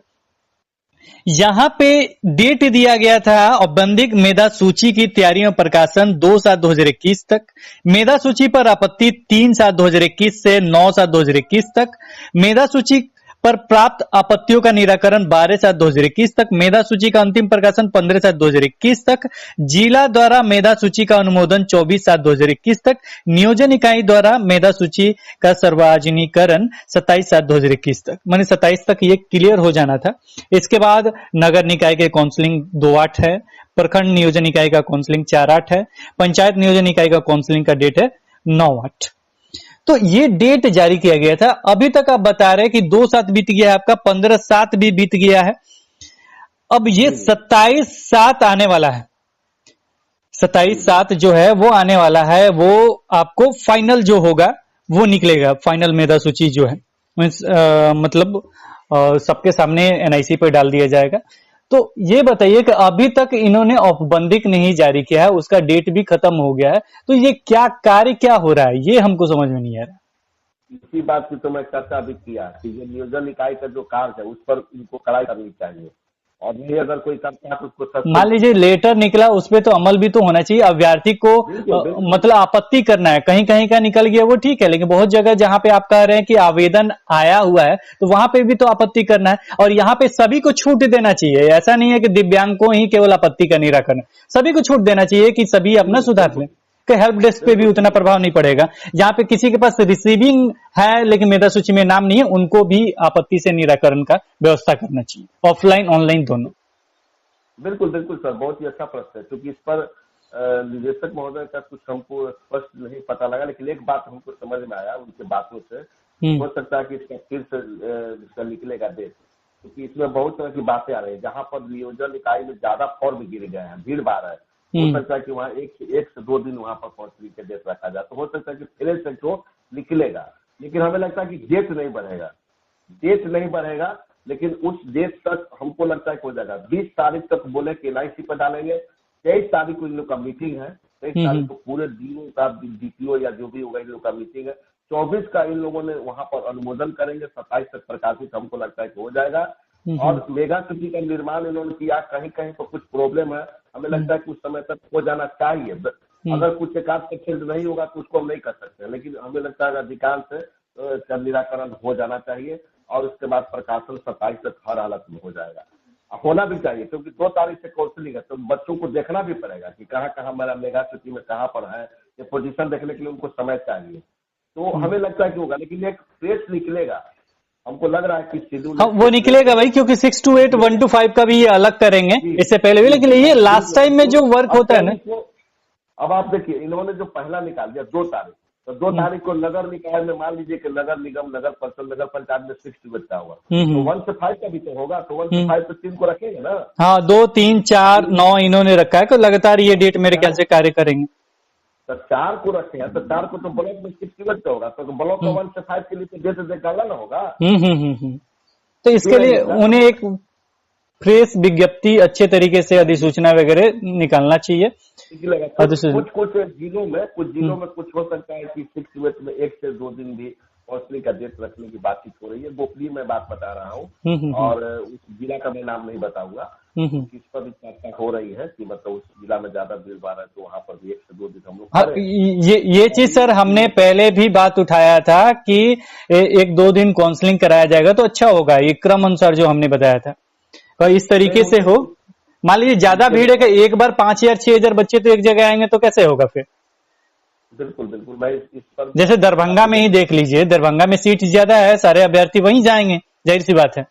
यहाँ पे डेट दिया गया था औपबंधिक मेधा सूची की तैयारी में प्रकाशन 2/7/2021 तक, मेधा सूची पर आपत्ति 3/7/2021 से 9/7/2021 तक, मेधा सूची पर प्राप्त आपत्तियों का निराकरण 12/7/2021 तक, मेधा सूची का अंतिम प्रकाशन 15/7/2021 तक, जिला द्वारा मेधा सूची का अनुमोदन 24/7/2021 तक, नियोजन इकाई द्वारा मेधा सूची का सार्वजनिकरण 27/7/2021 तक। माने 27 तक ये क्लियर हो जाना था। इसके बाद नगर निकाय के काउंसलिंग 2/8 है, प्रखंड नियोजन इकाई का काउंसलिंग 4/8 है, पंचायत नियोजन इकाई का काउंसलिंग का डेट है 9/8। तो ये डेट जारी किया गया था। अभी तक आप बता रहे हैं कि 2/7 बीत गया है, आपका 15/7 भी बीत गया है। अब ये 27/7 आने वाला है, 27/7 जो है वो आने वाला है। वो आपको फाइनल जो होगा वो निकलेगा, फाइनल मेधा सूची जो है, मतलब सबके सामने एनआईसी पर डाल दिया जाएगा। तो ये बताइए कि अभी तक इन्होंने औपबंधिक नहीं जारी किया है, उसका डेट भी खत्म हो गया है, तो ये क्या कार्य क्या हो रहा है, ये हमको समझ में नहीं आ रहा। इसी बात की तो मैं चर्चा भी किया कि ये नियोजन इकाई का जो कार्य है उस पर इनको कड़ाई करनी चाहिए, और ये अगर कोई करता है तो उसको, मान लीजिए लेटर निकला, उस पर तो अमल भी तो होना चाहिए। अभ्यर्थी को मतलब आपत्ति करना है, कहीं कहीं का निकल गया वो ठीक है, लेकिन बहुत जगह जहां पे आप कह रहे हैं कि आवेदन आया हुआ है तो वहां पे भी तो आपत्ति करना है। और यहाँ पे सभी को छूट देना चाहिए, ऐसा नहीं है कि दिव्यांग को ही केवल आपत्ति का निराकरण, सभी को छूट देना चाहिए कि सभी अपना सुधार लें। कि हेल्प डेस्क पे भी उतना प्रभाव नहीं पड़ेगा। जहां पे किसी के पास रिसीविंग है लेकिन मेधा सूची में नाम नहीं है, उनको भी आपत्ति से निराकरण का व्यवस्था करना चाहिए, ऑफलाइन ऑनलाइन दोनों। बिल्कुल बिल्कुल सर, बहुत ही अच्छा प्रश्न है, क्योंकि इस पर निदेशक महोदय का कुछ हमको स्पष्ट नहीं पता लगा, लेकिन एक बात हमको समझ में आया उनकी बातों से। हो सकता है कि इसका फिर से इसका निकलेगा डेट, क्योंकि इसमें बहुत तरह की बातें आ रही है। जहां पर नियोजन इकाई में ज्यादा फॉर्म गिर गए हैं, भीड़ भाड़ है, हो सकता है कि वहाँ एक से 2 दिन वहां पर काउंसलिंग के डेट रखा जाए, तो हो सकता है कि फिर से तो निकलेगा। लेकिन हमें लगता है कि डेट नहीं बढ़ेगा, डेट नहीं बढ़ेगा, लेकिन उस डेट तक हमको लगता है कि हो जाएगा। 20 तारीख तक बोले कि LIC पर डालेंगे, 23 तारीख को इन लोग का मीटिंग है, 23 तारीख को पूरे DO का DPO या जो भी होगा इन लोग का मीटिंग है, 24 का इन लोगों ने वहां पर अनुमोदन करेंगे, 27 तक प्रकाशित हमको लगता है कि हो जाएगा। और मेगा सिटी का निर्माण इन्होंने किया, कहीं कहीं पर कुछ प्रॉब्लम है, हमें लगता है कुछ समय तक हो जाना चाहिए। अगर कुछ एकाध सेकंड नहीं होगा तो उसको हम नहीं कर सकते, लेकिन हमें लगता है अधिकांश का निराकरण हो जाना चाहिए और उसके बाद प्रकाशन 27 तक हर हालत में हो जाएगा, होना भी चाहिए, क्योंकि 2 तारीख से काउंसलिंग है, तो बच्चों को देखना भी पड़ेगा कि कहाँ कहाँ हमारा मेगा सिटी में कहाँ पर है, ये पोजीशन देखने के लिए उनको समय चाहिए। तो हमें लगता है कि होगा, लेकिन एक प्रेस निकलेगा, हमको लग रहा है कि शेड्यूल हाँ वो निकलेगा भाई, क्योंकि 6 to 8 1 to 5 का भी ये अलग करेंगे इससे पहले भी, लेकिन ये लास्ट टाइम में जो वर्क होता है ना। अब आप देखिए, इन्होंने जो पहला निकाल दिया 2 तारीख, तो 2 तारीख को नगर निकाय में मान लीजिए कि नगर निगम, नगर परिषद, नगर पंचायत में 6 to 8 का हुआ, तो 1 से 5 का भी तो होगा, तो 1 से 5 तो 3 को रखेंगे ना। हाँ 2 3 4 9 इन्होंने रखा है, तो लगातार ये डेट मेरे ख्याल से कार्य करेंगे। तो 4 को रखे हैं, तो 4 को तो ब्लॉक में 6 to 8 का होगा, तो ब्लॉक का 1 से 5 के लिए तो डेट निकालना ना होगा। तो इसके लिए उन्हें एक फ्रेश विज्ञप्ति, अच्छे तरीके से अधिसूचना वगैरह निकालना चाहिए। कुछ जिलों में कुछ हो सकता है कि 6 to 8 में 1 से 2 दिन भी काउंसलिंग का डेट रखने की बातचीत हो रही है। गोपनीय मैं बात बता रहा हूँ, और उस जिला का मैं नाम नहीं बताऊंगा, इस पर भी चर्चा हो रही है कि मतलब उस जिला में ज्यादा भीड़ भाड़ है, तो वहाँ पर भी 1 से 2 दिन हम लोग ये चीज सर हमने पहले भी बात उठाया था कि 1-2 दिन काउंसलिंग कराया जाएगा तो अच्छा होगा, ये क्रम अनुसार जो हमने बताया था, तो इस तरीके से हो। मान लीजिए ज्यादा भीड़ है कि एक बार 5000 6000 बच्चे तो एक जगह आएंगे तो कैसे होगा फिर। बिल्कुल बिल्कुल भाई, इस पर जैसे दरभंगा में ही देख लीजिए, दरभंगा में सीट ज्यादा है, सारे अभ्यर्थी वहीं जाएंगे, जाहिर सी बात है।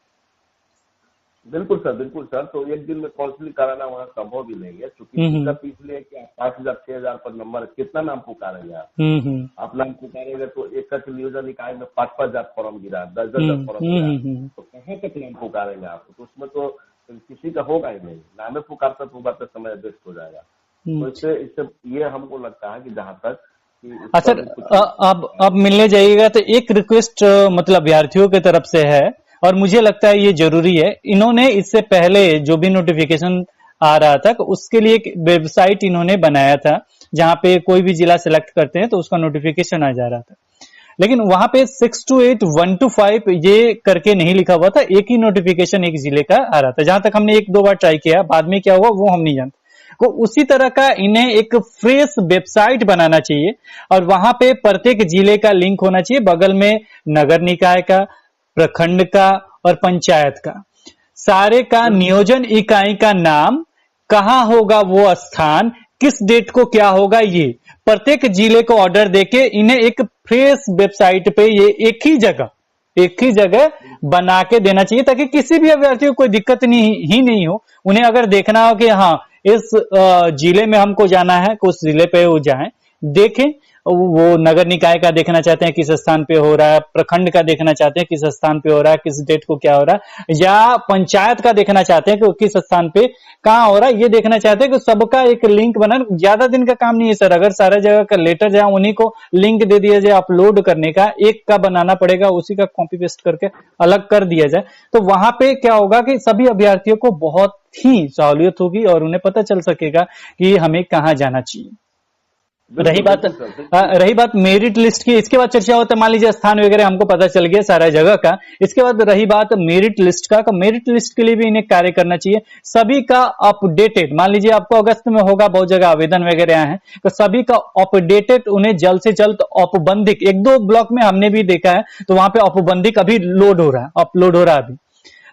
बिल्कुल सर, तो एक दिन में काउंसलिंग कराना वहाँ संभव भी नहीं है, क्योंकि इसलिए कि 5000 6000 पर नंबर, कितना नाम पुकारेंगे आप नाम पुकारेंगे तो एक नियोजन इकाई में 5-5 हजार फॉर्म गिरा, 10-10 फॉर्म गिरा, तो कहाँ तक नाम पुकारेंगे आप, तो उसमें तो किसी का होगा ही नहीं, नामे पुकारता तो बात समय वेस्ट हो जाएगा। तो इससे ये हमको लगता है कि जहाँ तक सर अब मिलने जाइएगा तो एक रिक्वेस्ट मतलब अभ्यर्थियों की तरफ से है, और मुझे लगता है ये जरूरी है। इन्होंने इससे पहले जो भी नोटिफिकेशन आ रहा था उसके लिए एक वेबसाइट इन्होंने बनाया था, जहां पे कोई भी जिला सिलेक्ट करते हैं तो उसका नोटिफिकेशन आ जा रहा था, लेकिन वहां पे 6 to 8 1 to 5 ये करके नहीं लिखा हुआ था, एक ही नोटिफिकेशन एक जिले का आ रहा था। जहां तक हमने 1-2 बार ट्राई किया, बाद में क्या हुआ वो हम नहीं जानते। तो उसी तरह का इन्हें एक फ्रेश वेबसाइट बनाना चाहिए, और वहां पे प्रत्येक जिले का लिंक होना चाहिए, बगल में नगर निकाय का, प्रखंड का और पंचायत का, सारे का नियोजन इकाई का नाम, कहां होगा वो स्थान, किस डेट को क्या होगा, ये प्रत्येक जिले को ऑर्डर देके इन्हें एक फ्रेश वेबसाइट पे ये एक ही जगह बना के देना चाहिए, ताकि किसी भी अभ्यर्थी को कोई दिक्कत नहीं हो। उन्हें अगर देखना हो कि हाँ इस जिले में हमको जाना है, उस जिले पे वो जाएं, देखें, वो नगर निकाय का देखना चाहते हैं किस स्थान पे हो रहा है, प्रखंड का देखना चाहते हैं किस स्थान पे हो रहा है, किस डेट को क्या हो रहा है, या पंचायत का देखना चाहते हैं कि किस स्थान पे कहाँ हो रहा है, ये देखना चाहते हैं कि सबका एक लिंक बना। ज्यादा दिन का काम नहीं है सर, अगर सारा जगह का लेटर जाए उन्हीं को लिंक दे दिया जाए अपलोड करने का, एक का बनाना पड़ेगा, उसी का कॉपी पेस्ट करके अलग कर दिया जाए, तो वहां पे क्या होगा कि सभी अभ्यर्थियों को बहुत ही सहूलियत होगी और उन्हें पता चल सकेगा कि हमें कहाँ जाना चाहिए। रही बात मेरिट लिस्ट की, इसके बाद चर्चा होता है, मान लीजिए स्थान वगैरह हमको पता चल गया सारा जगह का, इसके बाद रही बात मेरिट लिस्ट का, मेरिट लिस्ट के लिए भी इन्हें कार्य करना चाहिए, सभी का अपडेटेड, मान लीजिए आपको अगस्त में होगा, बहुत जगह आवेदन वगैरह आए हैं, तो सभी का अपडेटेड उन्हें जल्द से जल्द औपबंधिक, 1-2 ब्लॉक में हमने भी देखा है, तो वहां पे औपबंधिक अभी अपलोड हो रहा है अभी,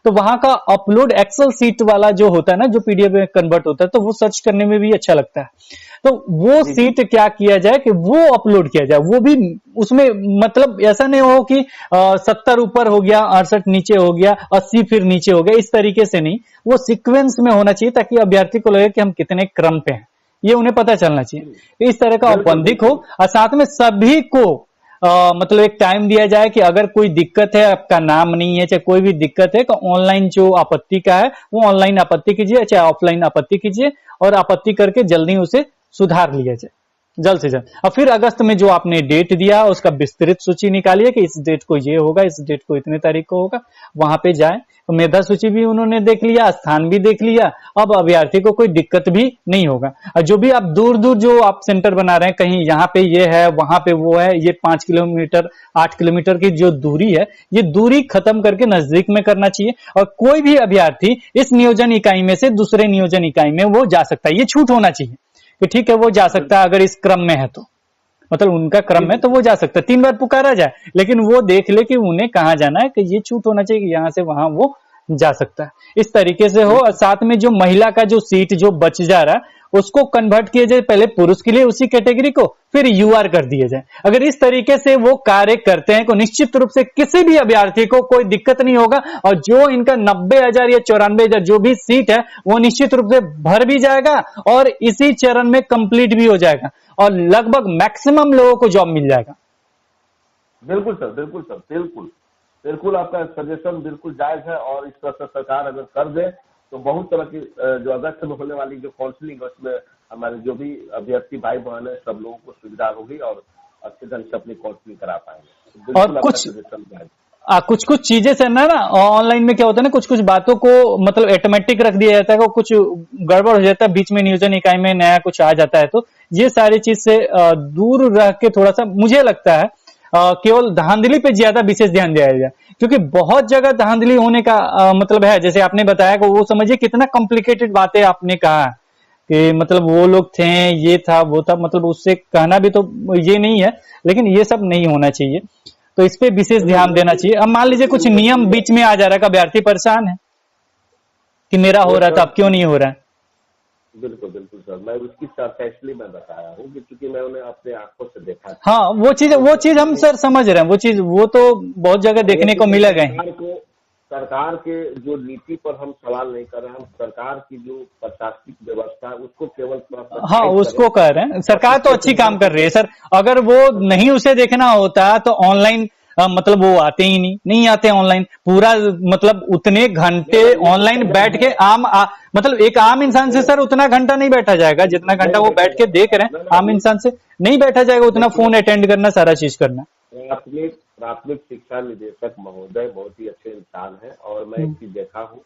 तो वहां का अपलोड एक्सेल सीट वाला जो होता है ना, जो पीडीएफ में कन्वर्ट होता है, तो वो सर्च करने में भी अच्छा लगता है। तो वो जी जी। सीट क्या किया जाए कि वो अपलोड किया जाए, वो भी उसमें मतलब ऐसा नहीं हो कि 70 ऊपर हो गया, 68 नीचे हो गया, 80 फिर नीचे हो गया, इस तरीके से नहीं, वो सीक्वेंस में होना चाहिए ताकि अभ्यर्थी को लगे कि हम कितने क्रम पे हैं, ये उन्हें पता चलना चाहिए। इस तरह का बिल्कुल औपबंधिक हो, बिल्कुल। और साथ में सभी को मतलब एक टाइम दिया जाए कि अगर कोई दिक्कत है, आपका नाम नहीं है, चाहे कोई भी दिक्कत है, तो ऑनलाइन जो आपत्ति का है वो ऑनलाइन आपत्ति कीजिए, चाहे ऑफलाइन आपत्ति कीजिए, और आपत्ति करके जल्दी उसे सुधार लिया जाए, जल्द से जल्द। और फिर अगस्त में जो आपने डेट दिया उसका विस्तृत सूची निकालिए कि इस डेट को ये होगा, इस डेट को इतने तारीख को होगा, वहां पे जाए। तो मेधा सूची भी उन्होंने देख लिया, स्थान भी देख लिया, अब अभ्यर्थी को कोई दिक्कत भी नहीं होगा। और जो भी आप दूर दूर जो आप सेंटर बना रहे हैं, कहीं यहाँ पे ये है, वहां पे वो है, ये 5 किलोमीटर 8 किलोमीटर की जो दूरी है, ये दूरी खत्म करके नजदीक में करना चाहिए। और कोई भी अभ्यर्थी इस नियोजन इकाई में से दूसरे नियोजन इकाई में वो जा सकता है, ये छूट होना चाहिए कि ठीक है वो जा सकता है अगर इस क्रम में है, तो मतलब उनका क्रम में तो वो जा सकता है, 3 बार पुकारा जाए, लेकिन वो देख ले कि उन्हें कहाँ जाना है, कि ये छूट होना चाहिए कि यहां से वहां वो जा सकता है, इस तरीके से हो। और साथ में जो महिला का जो सीट जो बच जा रहा है उसको कन्वर्ट किया जाए, पहले पुरुष के लिए उसी कैटेगरी को, फिर यूआर कर दिया जाए। अगर इस तरीके से वो कार्य करते हैं तो निश्चित रूप से किसी भी अभ्यर्थी को कोई दिक्कत नहीं होगा, और जो इनका 90,000 या 94,000 जो भी सीट है वो निश्चित रूप से भर भी जाएगा और इसी चरण में कंप्लीट भी हो जाएगा, और लगभग मैक्सिमम लोगों को जॉब मिल जाएगा। बिल्कुल सर, बिल्कुल सर, बिल्कुल बिल्कुल आपका सजेशन बिल्कुल जायज है। और इस तरह से सरकार अगर कर दे तो बहुत तरह की जो अगस्त में होने वाली जो काउंसलिंग है उसमें हमारे जो भी अभ्यर्थी भाई बहन है सब लोगों को सुविधा होगी और अच्छे ढंग से अपनी काउंसलिंग करा पाएंगे। तो और बिल्कुल आपका सजेशन जायज। कुछ कुछ चीजें से ना ऑनलाइन में क्या होता है ना, कुछ कुछ बातों को मतलब ऑटोमेटिक रख दिया जाता है, कुछ गड़बड़ हो जाता है, बीच में नियोजन इकाई में नया कुछ आ जाता है, तो ये सारी चीज से दूर रह के थोड़ा सा मुझे लगता है केवल धांधली पे ज्यादा विशेष ध्यान दिया जाए, क्योंकि बहुत जगह धांधली होने का मतलब है, जैसे आपने बताया कि वो समझिए कितना कॉम्प्लिकेटेड बातें आपने कहा कि मतलब वो लोग थे, ये था वो था, मतलब उससे कहना भी तो ये नहीं है, लेकिन ये सब नहीं होना चाहिए, तो इस पे विशेष ध्यान देना चाहिए। अब मान लीजिए कुछ नियम बीच में आ जा रहा है कि अभ्यर्थी परेशान है कि मेरा हो वो रहा था सर अब क्यों नहीं हो रहा है। बिल्कुल बिल्कुल सर, मैं उसकी सरफेसली मैं बताया हूँ कि चूंकि मैं उन्हें अपने आंखों से देखा था। हाँ वो चीज हम सर समझ रहे हैं, वो तो बहुत जगह देखने को मिलेगा ही। सरकार के जो नीति पर हम सवाल नहीं कर रहे हैं, हम सरकार की जो प्रशासनिक व्यवस्था है उसको केवल थोड़ा सा हाँ टाइट उसको करें। कह रहे हैं, सरकार तो अच्छी काम कर रही है सर, अगर वो नहीं उसे देखना होता तो ऑनलाइन मतलब वो आते ही नहीं आते ऑनलाइन, पूरा मतलब उतने घंटे ऑनलाइन बैठ के मतलब एक आम इंसान से सर उतना घंटा नहीं बैठा जाएगा जितना घंटा नहीं वो देखा बैठ के देख रहे हैं, आम इंसान से नहीं बैठा जाएगा उतना, फोन अटेंड करना, सारा चीज करना। प्राथमिक शिक्षा निदेशक महोदय बहुत ही अच्छे इंसान है और मैं एक चीज देखा हूँ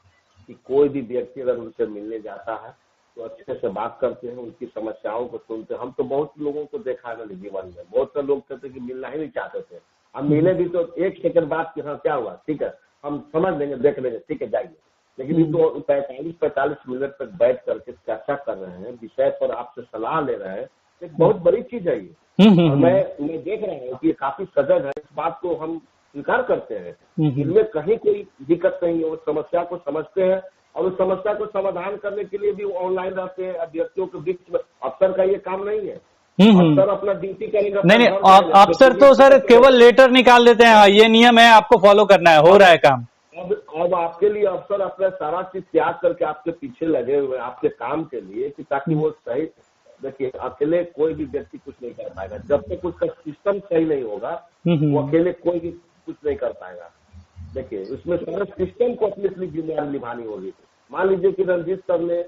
कि कोई भी व्यक्ति अगर उनसे मिलने जाता है तो अच्छे से बात करते हैं, उनकी समस्याओं को सुनते हैं। हम तो बहुत लोगों को देखा है मैंने जीवन में, बहुत से लोग कहते कि मिलना ही नहीं चाहते थे, हम मिले भी तो 1 सेकंड बाद कि हाँ क्या हुआ, ठीक है हम समझ लेंगे, देख लेंगे, ठीक है जाइए। लेकिन ये तो 45 मिनट तक बैठ करके चर्चा कर रहे हैं, विषय पर आपसे सलाह ले रहे हैं, एक बहुत बड़ी चीज है ये। और मैं देख रहा हूँ कि ये काफी सजग है, इस बात को हम स्वीकार करते हैं, इनमें कहीं कोई दिक्कत नहीं है, वो समस्या को समझते हैं और उस समस्या को समाधान करने के लिए भी ऑनलाइन रहते हैं। अभ्यर्थियों के बीच में अफसर का ये काम नहीं है, अफसर अपना ड्यूटी करेंगे। नहीं अफसर तो सर केवल लेटर निकाल देते हैं, ये नियम है आपको फॉलो करना है, हो रहा है काम। अब आपके लिए अफसर अपना सारा चीज त्याग करके आपके पीछे लगे हुए आपके काम के लिए कि ताकि वो सही। देखिए अकेले कोई भी व्यक्ति कुछ नहीं कर पाएगा, जब तक उसका सिस्टम सही नहीं होगा वो अकेले कोई भी कुछ नहीं कर पाएगा। देखिए उसमें सारा सिस्टम को अपनी जिम्मेदारी निभानी होगी। मान लीजिए कि रंजीत सर ने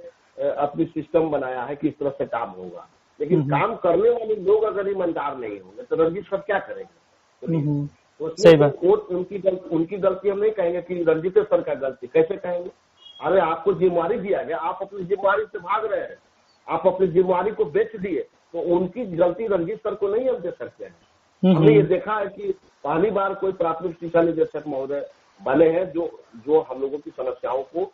अपनी सिस्टम बनाया है कि इस तरह से काम होगा, लेकिन काम करने वाले लोग अगर ईमानदार नहीं होंगे तो रंजीत सर क्या करेंगे? तो सही बात, उनकी गलती हम नहीं कहेंगे कि रंजीत सर का गलती, कैसे कहेंगे? अरे आपको जिम्मेवारी दिया गया, आप अपनी जिम्मेवारी से भाग रहे हैं, आप अपनी जिम्मेवारी को बेच दिए, तो उनकी गलती रंजीत सर को नहीं हम दे सकते हैं। हमने ये देखा है कि पहली बार कोई प्राथमिक शिक्षा निदेशक महोदय बने हैं जो हम लोगों की समस्याओं को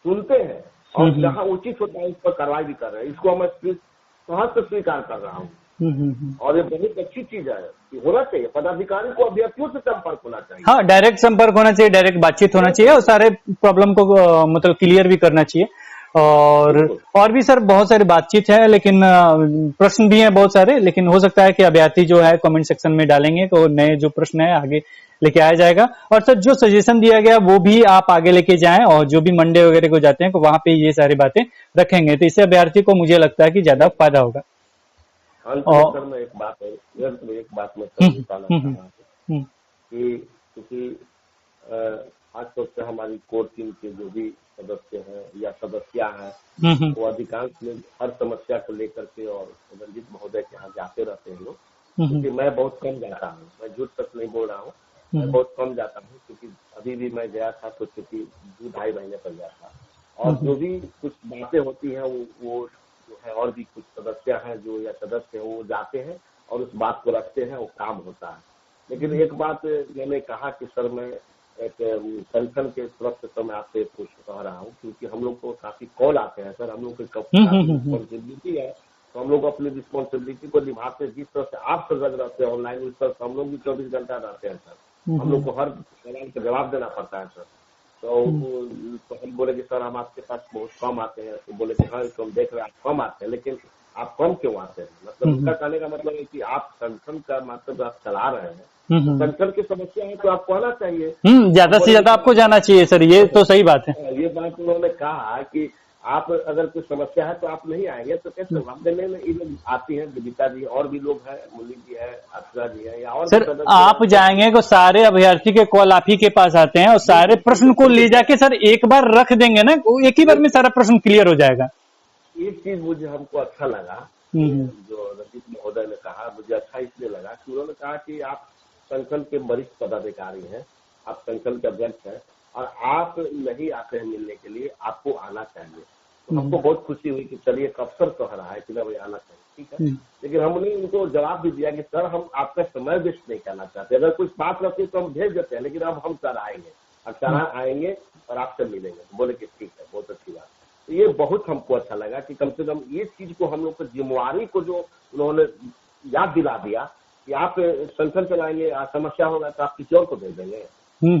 सुनते हैं और जहाँ उचित होता है उस पर कार्रवाई भी कर रहे हैं। इसको मैं सहज से स्वीकार कर रहा हूँ। और ये बहुत अच्छी चीज है कि होना चाहिए, पदाधिकारी को अभ्यर्थियों से संपर्क होना चाहिए। हाँ, डायरेक्ट संपर्क होना चाहिए, डायरेक्ट बातचीत होना चाहिए और सारे प्रॉब्लम को मतलब क्लियर भी करना चाहिए। और भी सर बहुत सारी बातचीत है, लेकिन प्रश्न भी हैं बहुत सारे, लेकिन हो सकता है कि अभ्यर्थी जो है कमेंट सेक्शन में डालेंगे तो नए जो प्रश्न है आगे लेके आया जाएगा। और सर जो सजेशन दिया गया वो भी आप आगे लेके जाएं, और जो भी मंडे वगैरह को जाते हैं तो वहां पे ये सारी बातें रखेंगे, तो इससे अभ्यर्थी को मुझे लगता है कि ज्यादा फायदा होगा। सर मैं एक बात मैं बताना चाह रहा हूँ कि क्योंकि आज तक हमारी कोर टीम के जो भी सदस्य हैं या सदस्या हैं वो अधिकांश लोग हर समस्या को लेकर के और रंजीत महोदय के यहाँ जाते रहते हैं लोग, क्योंकि मैं बहुत कम जाता हूँ, मैं झूठ सच नहीं बोल रहा हूँ, मैं बहुत कम जाता हूँ, क्योंकि अभी भी मैं गया था तो चूंकि 2-2.5 महीने पर गया था, और जो भी कुछ बातें होती हैं वो जो है और भी कुछ सदस्य हैं जो या सदस्य हैं वो जाते हैं और उस बात को रखते हैं, वो काम होता है। लेकिन एक बात मैंने कहा कि सर मैं एक संगठन के तरफ से मैं आपसे पूछ कह रहा हूँ, क्योंकि हम लोग को काफी कॉल आते हैं सर, हम लोग की रिस्पॉन्सिबिलिटी है, तो हम लोग अपनी रिस्पॉन्सिबिलिटी को निभाते जिस तरह से आप सजग रहते हैं ऑनलाइन, उस तरह से हम लोग भी 24 घंटा रहते हैं सर, हम लोग को हर सवाल का जवाब देना पड़ता है सर। तो हम बोले कि सर हम आपके पास बहुत कम आते हैं, तो बोले कि हाँ तो हम देख रहे हैं आप कम आते हैं, लेकिन आप कम क्यों आते हैं? मतलब उनका कहने का मतलब है कि आप संगठन का मतलब आप चला रहे हैं, संगठन की समस्या है तो आपको आना चाहिए, ज्यादा से ज्यादा आपको जाना चाहिए सर, ये तो सही बात है। ये बात उन्होंने कहा कि आप अगर कोई समस्या है तो आप नहीं आएंगे तो कैसे? देने में ये लोग आती है, विदिता जी और भी लोग हैं, मुरली जी है, अक्षरा जी है, या और सर आप जाएंगे तो सारे अभ्यर्थी के कॉल आप ही के पास आते हैं और सारे प्रश्न को ले जाके सर एक बार रख देंगे ना, एक ही बार में सारा प्रश्न क्लियर हो जाएगा। एक चीज मुझे हमको अच्छा लगा जो रंजीत महोदय ने कहा, मुझे अच्छा इसलिए लगा कि उन्होंने कहा कि आप संगठन के वरिष्ठ पदाधिकारी हैं, आप संगठन के अध्यक्ष हैं और आप नहीं आते हैं मिलने के लिए, आपको आना चाहिए। तो हमको बहुत खुशी हुई कि चलिए एक अफसर कह रहा है कि भाई आना चाहिए, ठीक है। लेकिन हमने उनको जवाब भी दिया कि सर हम आपका समय वेस्ट नहीं करना चाहते, अगर कुछ बात रहती है तो हम भेज देते हैं, लेकिन अब हम सर आएंगे, अक्षरा आएंगे और आपसे मिलेंगे। तो बोले कि ठीक है, बहुत अच्छी बात। तो ये बहुत हमको अच्छा लगा कि कम से कम ये चीज को हम लोग की जिम्मेवारी को जो उन्होंने याद दिला दिया कि आप संगठन चलाएंगे, समस्या होगा तो आप किसी और को भेज देंगे,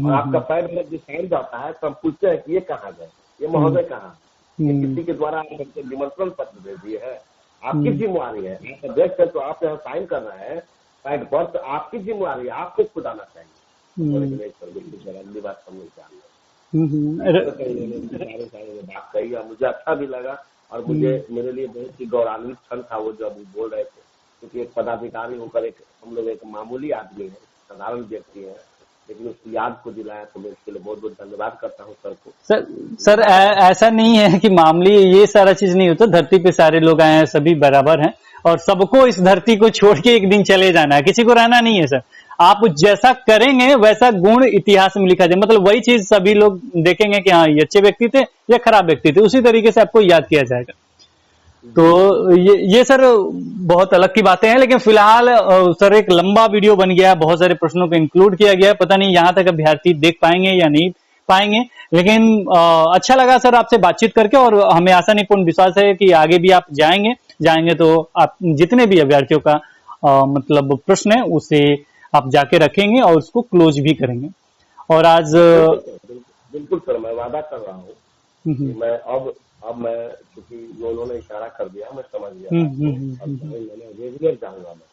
और आपका पैर में जो साइन जाता है तो हम पूछते हैं कि ये कहाँ गए, ये महोदय कहाँ, किसी के द्वारा हमको निमंत्रण पत्र दे दिए है, आपकी जिम्मेवारी है, आप अध्यक्ष है तो आप यहाँ साइन कर रहे हैं साइन पर, तो आपकी जिम्मेवारी है, आपको खुद आना चाहिए। अगली बात समझ जाना बात कही और मुझे अच्छा भी लगा, और मेरे लिए बहुत ही गौरवान्वित क्षण था वो जब वो बोल रहे थे, क्योंकि एक पदाधिकारी होकर हम लोग एक मामूली आदमी है, साधारण व्यक्ति है, लेकिन उसकी याद को दिलाया, तो मैं इसके लिए बहुत बहुत धन्यवाद करता हूँ सर को। सर ऐसा नहीं है कि मामूली ये सारा चीज नहीं होता, धरती पे सारे लोग आए हैं, सभी बराबर हैं और सबको इस धरती को छोड़ के एक दिन चले जाना है, किसी को रहना नहीं है सर। आप जैसा करेंगे वैसा गुण इतिहास में लिखा जाए, मतलब वही चीज सभी लोग देखेंगे कि हाँ ये अच्छे व्यक्ति थे या खराब व्यक्ति थे, उसी तरीके से आपको याद किया जाएगा। तो ये सर बहुत अलग की बातें हैं, लेकिन फिलहाल सर एक लंबा वीडियो बन गया है, बहुत सारे प्रश्नों को इंक्लूड किया गया है, पता नहीं यहाँ तक अभ्यर्थी देख पाएंगे या नहीं पाएंगे, लेकिन अच्छा लगा सर आपसे बातचीत करके, और हमें आशा नहीं पूर्ण विश्वास है कि आगे भी आप जाएंगे तो आप जितने भी अभ्यर्थियों का मतलब प्रश्न है उसे आप जाके रखेंगे और उसको क्लोज भी करेंगे। और आज बिल्कुल सर, मैं वादा कर रहा हूँ मैं अब मैं क्योंकि जो उन्होंने इशारा कर दिया मैं समझ गया, मैंने रेगुलर जाऊंगा, मैं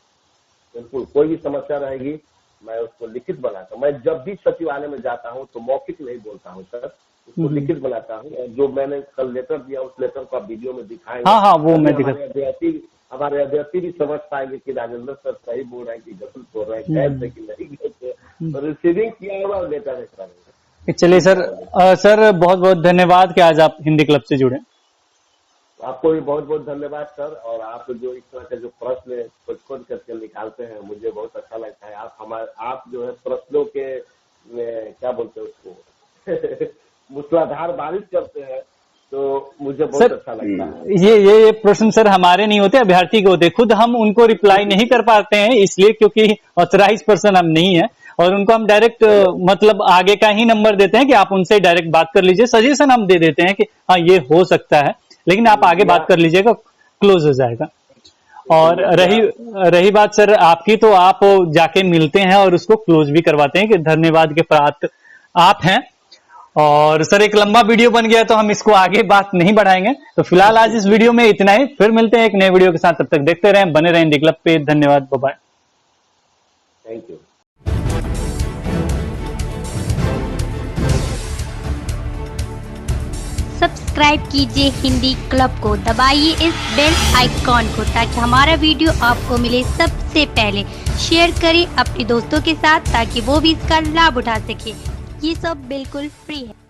बिल्कुल कोई भी समस्या रहेगी मैं उसको लिखित बनाता हूँ। मैं जब भी सचिवालय में जाता हूँ तो मौखिक नहीं बोलता हूँ सर, उसको लिखित बनाता हूँ, और जो मैंने कल लेटर दिया उस लेटर को आप वीडियो में दिखाएंगे। हाँ वो मैं हमारे अभ्यर्थी भी समझ पाएंगे कि राजेंद्र सर सही बोल रहे हैं कि गलत बोल रहे हैं, कैसे कि नहीं कैसे, तो रिसीविंग किया हुआ लेटर है सर। चलिए सर बहुत बहुत धन्यवाद कि आज आप हिंदी क्लब से जुड़े। आपको भी बहुत बहुत धन्यवाद सर, और आप जो इस तरह के जो प्रश्न खोज करके निकालते हैं मुझे बहुत अच्छा लगता है। आप जो है प्रश्नों के क्या बोलते हैं उसको मूसलाधार बारिश करते हैं, तो मुझे बहुत अच्छा लगता है। ये प्रश्न सर हमारे नहीं होते, अभ्यर्थी के होते, खुद हम उनको रिप्लाई नहीं कर पाते हैं इसलिए क्योंकि ऑथराइज पर्सन हम नहीं है, और उनको हम डायरेक्ट मतलब आगे का ही नंबर देते हैं कि आप उनसे डायरेक्ट बात कर लीजिए, सजेशन हम दे देते हैं कि हाँ ये हो सकता है, लेकिन आप आगे बात कर लीजिएगा, क्लोज हो जाएगा। और रही बात सर आपकी, तो आप जाके मिलते हैं और उसको क्लोज भी करवाते हैं कि धन्यवाद के पात्र आप हैं। और सर एक लंबा वीडियो बन गया तो हम इसको आगे बात नहीं बढ़ाएंगे, तो फिलहाल आज इस वीडियो में इतना ही। फिर मिलते हैं एक नए वीडियो के साथ, तब तक देखते रहें, बने रहें इंडिया क्लब पे। धन्यवाद, bye bye. Thank you. Subscribe कीजिए हिंदी क्लब को, दबाइए इस बेल आइकॉन को ताकि हमारा वीडियो आपको मिले सबसे पहले। शेयर करें अपने दोस्तों के साथ ताकि वो भी इसका लाभ उठा सके। ये सब बिल्कुल फ्री है।